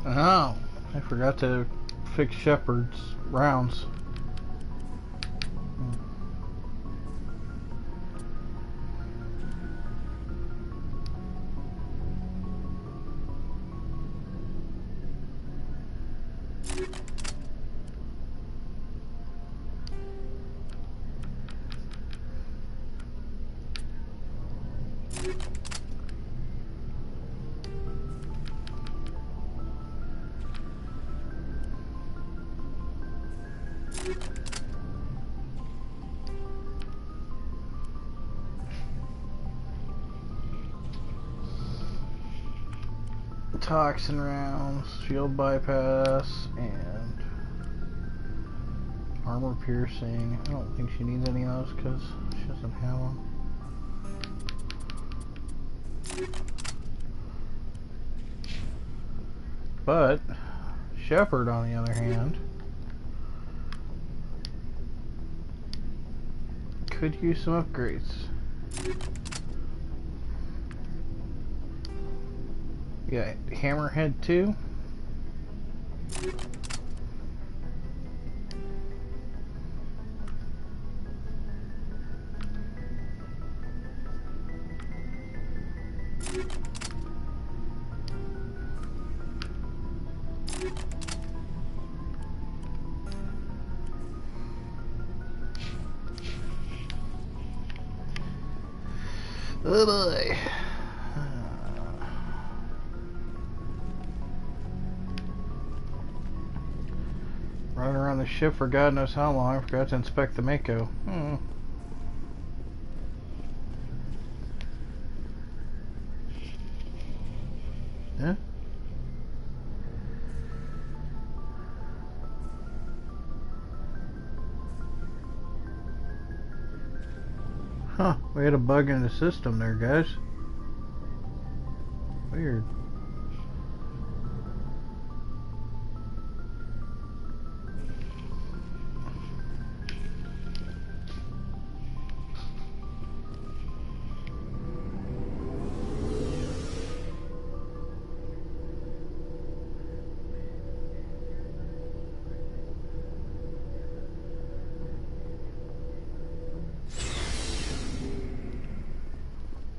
Oh, I forgot to fix Shepard's rounds. Toxin rounds, shield bypass, and armor piercing. I don't think she needs any of those because she doesn't have them. But Shepard, on the other hand, could use some upgrades. Yeah, Hammerhead 2. Oh boy. Running around the ship for God knows how long. I forgot to inspect the Mako. Yeah? Huh, we had a bug in the system there, guys. Weird.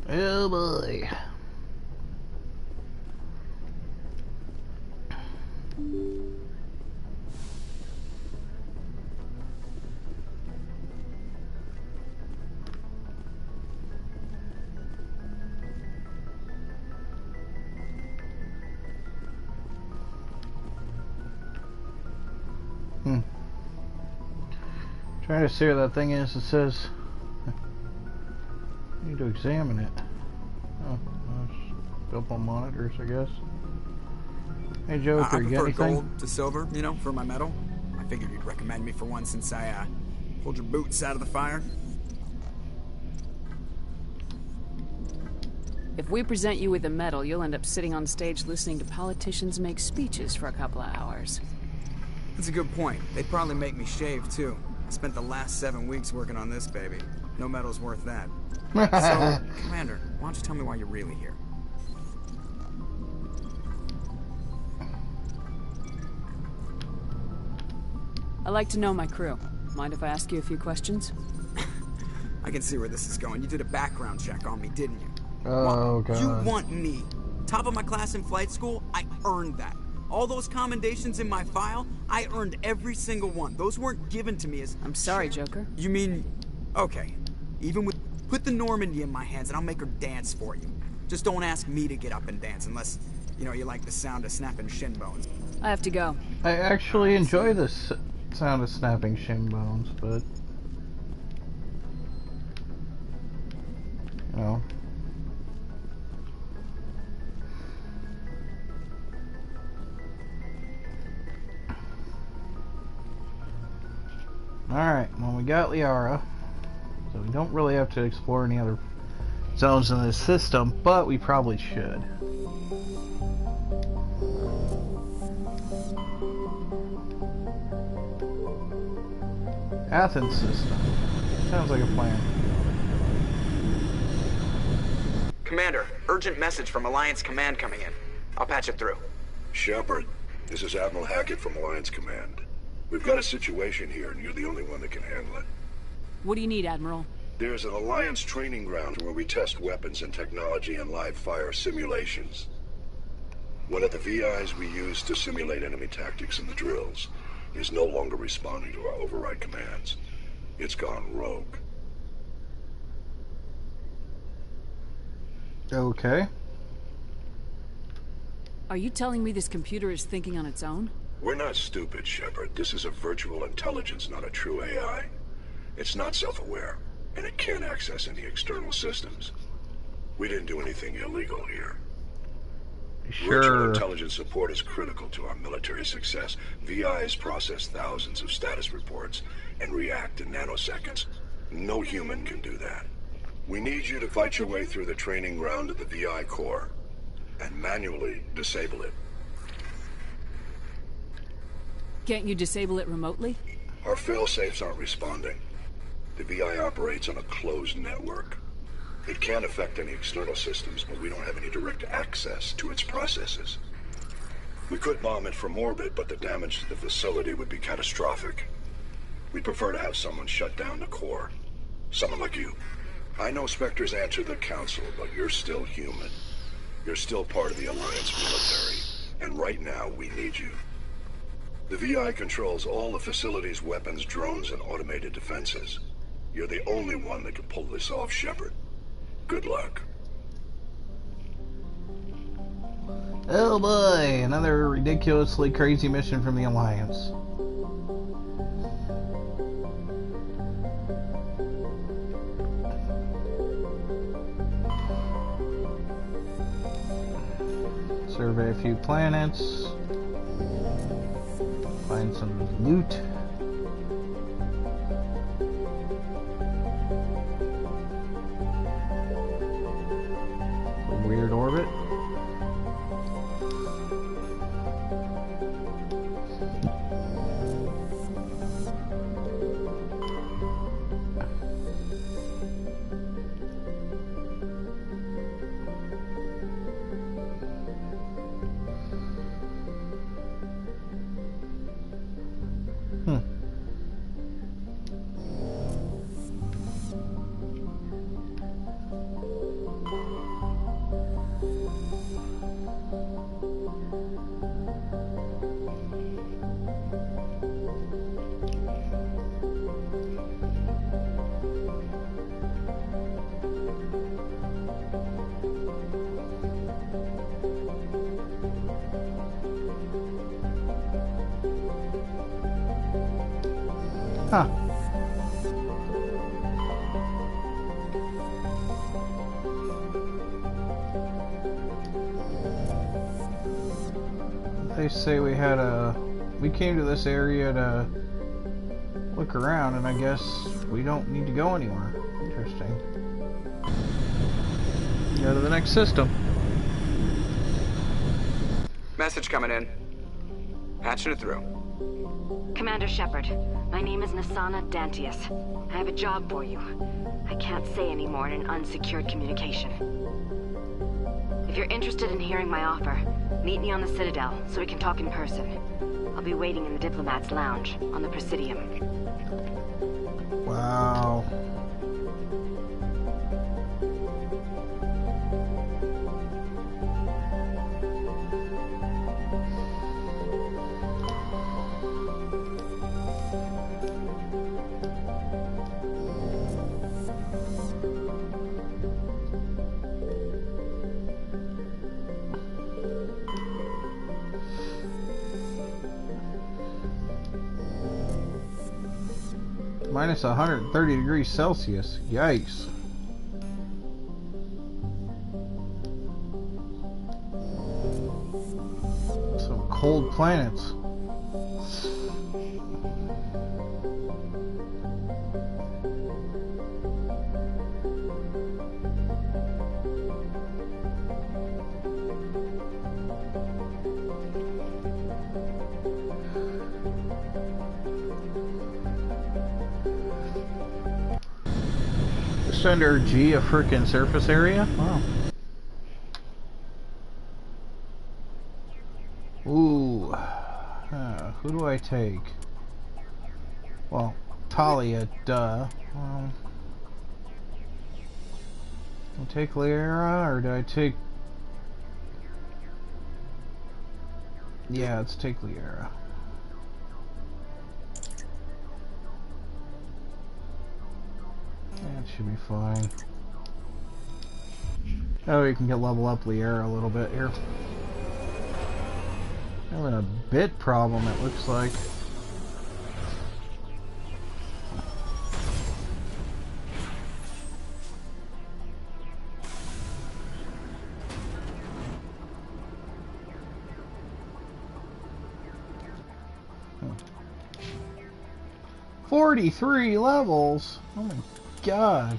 Oh boy. Trying to see what that thing is. It says I need to examine it. Oh, it's up on monitors, I guess. Hey Joker, you got anything? I prefer gold to silver, you know, for my metal. I figured you'd recommend me for one since I pulled your boots out of the fire. If we present you with a medal, you'll end up sitting on stage listening to politicians make speeches for a couple of hours. That's a good point. They'd probably make me shave, too. I spent the last 7 weeks working on this baby. No medal's worth that. So, Commander, why don't you tell me why you're really here? I like to know my crew. Mind if I ask you a few questions? I can see where this is going. You did a background check on me, didn't you? Oh, God. You want me. Top of my class in flight school, I earned that. All those commendations in my file, I earned every single one. Those weren't given to me as... I'm sorry, Joker. You mean... Okay. Even with... Put the Normandy in my hands and I'll make her dance for you. Just don't ask me to get up and dance unless, you know, you like the sound of snapping shin bones. I have to go. I actually enjoy this sound of snapping shin bones, but... You know... Alright, well we got Liara, so we don't really have to explore any other zones in this system, but we probably should. Athens system. Sounds like a plan. Commander, urgent message from Alliance Command coming in. I'll patch it through. Shepard, this is Admiral Hackett from Alliance Command. We've got a situation here, and you're the only one that can handle it. What do you need, Admiral? There's an Alliance training ground where we test weapons and technology in live fire simulations. One of the VIs we use to simulate enemy tactics in the drills is no longer responding to our override commands. It's gone rogue. Okay. Are you telling me this computer is thinking on its own? We're not stupid, Shepard. This is a virtual intelligence, not a true AI. It's not self-aware, and it can't access any external systems. We didn't do anything illegal here. Sure. Virtual intelligence support is critical to our military success. VIs process thousands of status reports and react in nanoseconds. No human can do that. We need you to fight your way through the training ground of the VI core and manually disable it. Can't you disable it remotely? Our failsafes aren't responding. The VI operates on a closed network. It can't affect any external systems, but we don't have any direct access to its processes. We could bomb it from orbit, but the damage to the facility would be catastrophic. We'd prefer to have someone shut down the core. Someone like you. I know Spectres answer the Council, but you're still human. You're still part of the Alliance military, and right now we need you. The VI controls all the facility's weapons, drones, and automated defenses. You're the only one that can pull this off, Shepard. Good luck. Oh boy, another ridiculously crazy mission from the Alliance. Survey a few planets. Find some loot. cleared orbit. Huh. They say we came to this area to look around, and I guess we don't need to go anywhere. Interesting. Go to the next system. Message coming in. Patching it through. Commander Shepard, my name is Nassana Dantius. I have a job for you. I can't say any more in an unsecured communication. If you're interested in hearing my offer, meet me on the Citadel so we can talk in person. I'll be waiting in the Diplomat's Lounge on the Presidium. Wow. Minus 130 degrees Celsius. Yikes. Some cold planets. Under G, a frickin' surface area? Wow. Ooh. Who do I take? Well, Talia, duh. I'll take Liara, or do I take... Yeah, let's take Liara. That should be fine. Oh, you can get level up Liara a little bit here. Having a bit problem, it looks like. Huh. 43 levels! Oh my God.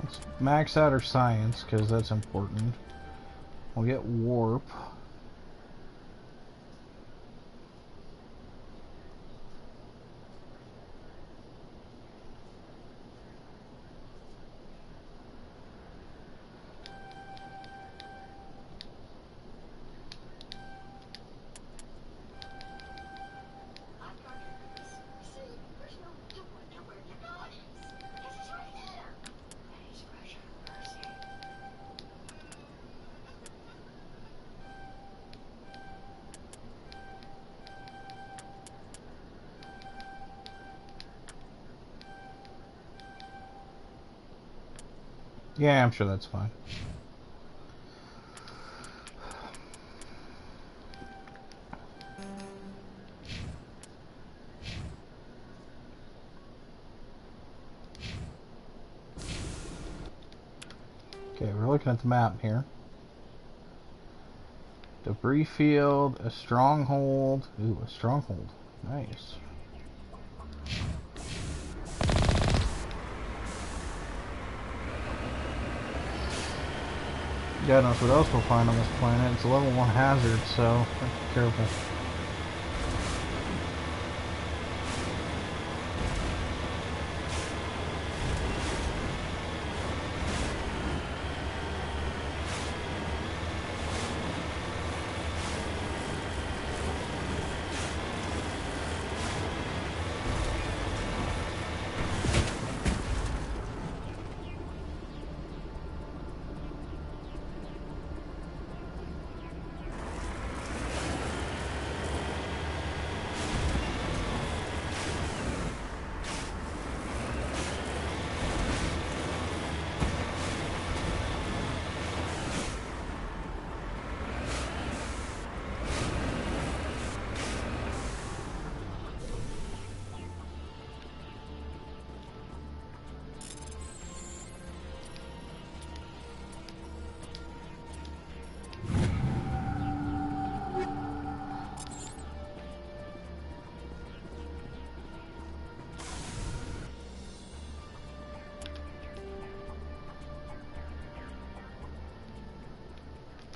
Let's max out our science, because that's important. We'll get warp. Yeah, I'm sure that's fine. Okay, we're looking at the map here. Debris field, a stronghold. Ooh, a stronghold. Nice. God knows what else we'll find on this planet. It's a level 1 hazard, so be careful.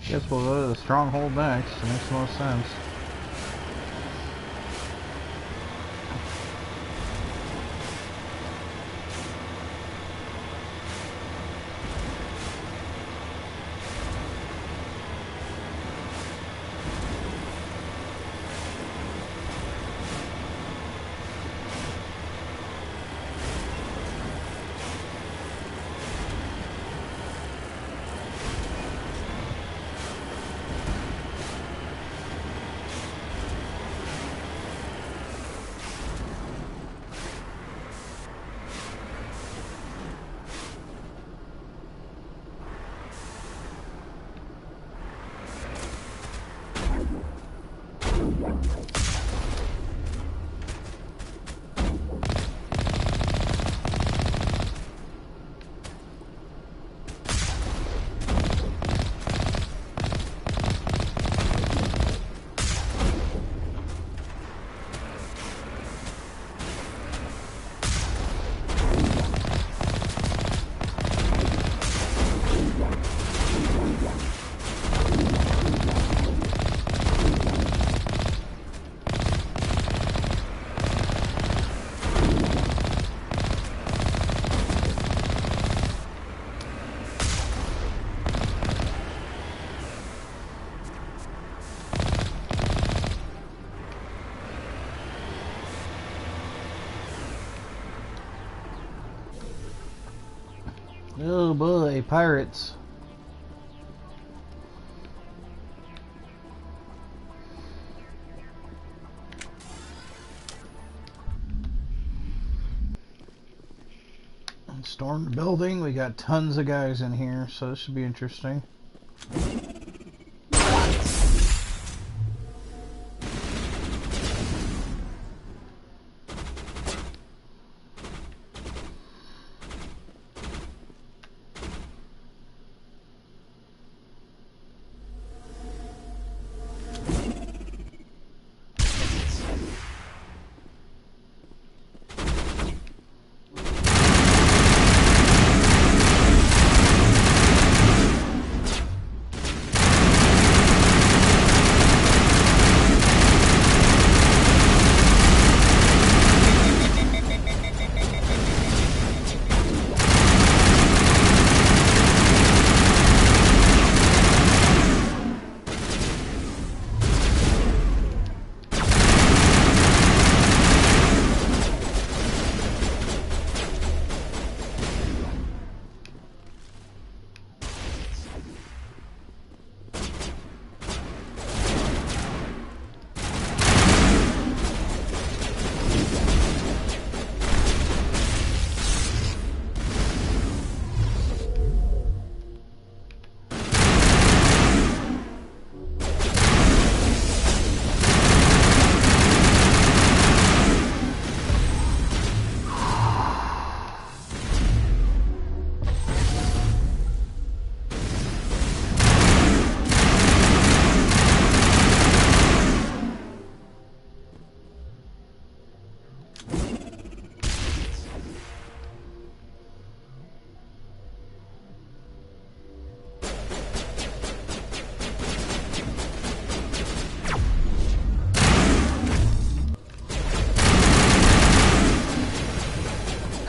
Guess we'll go to the stronghold next. It makes the most sense. Oh boy, pirates. Storm the building. We got tons of guys in here, so this should be interesting.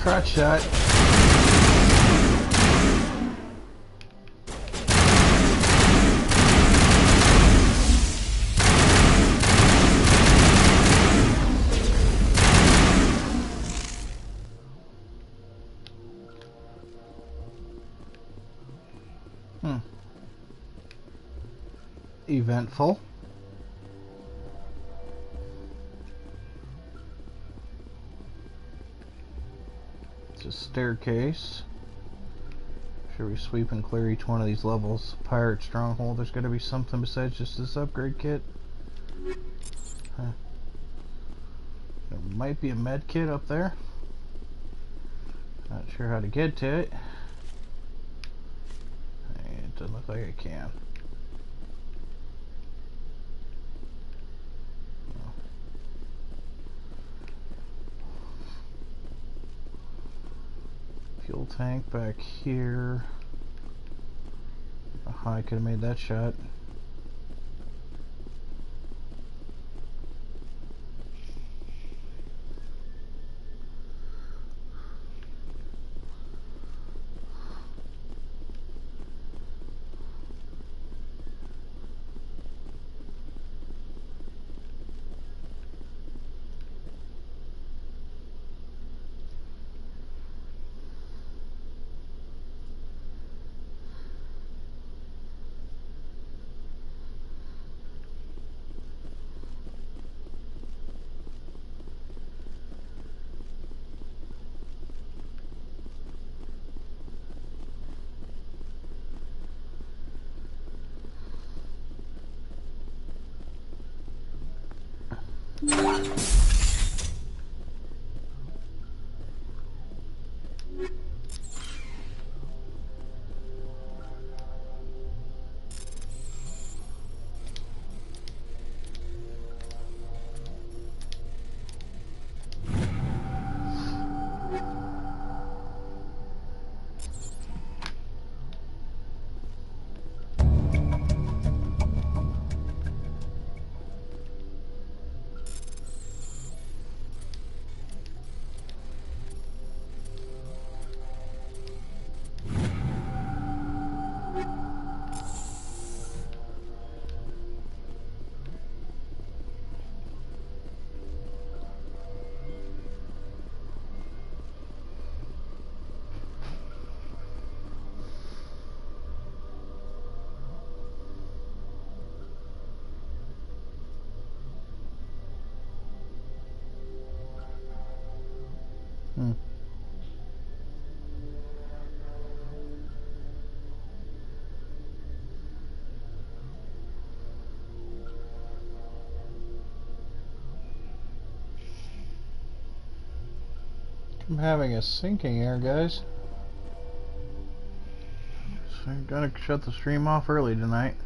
crotch shot. Eventful. It's a staircase. Should we sweep and clear each one of these levels? Pirate stronghold. There's got to be something besides just this upgrade kit. Huh. There might be a med kit up there. Not sure how to get to it. It doesn't look like I can. Fuel tank back here. Oh, I could have made that shot. I'm having a sinking error, guys. So I'm gonna shut the stream off early tonight.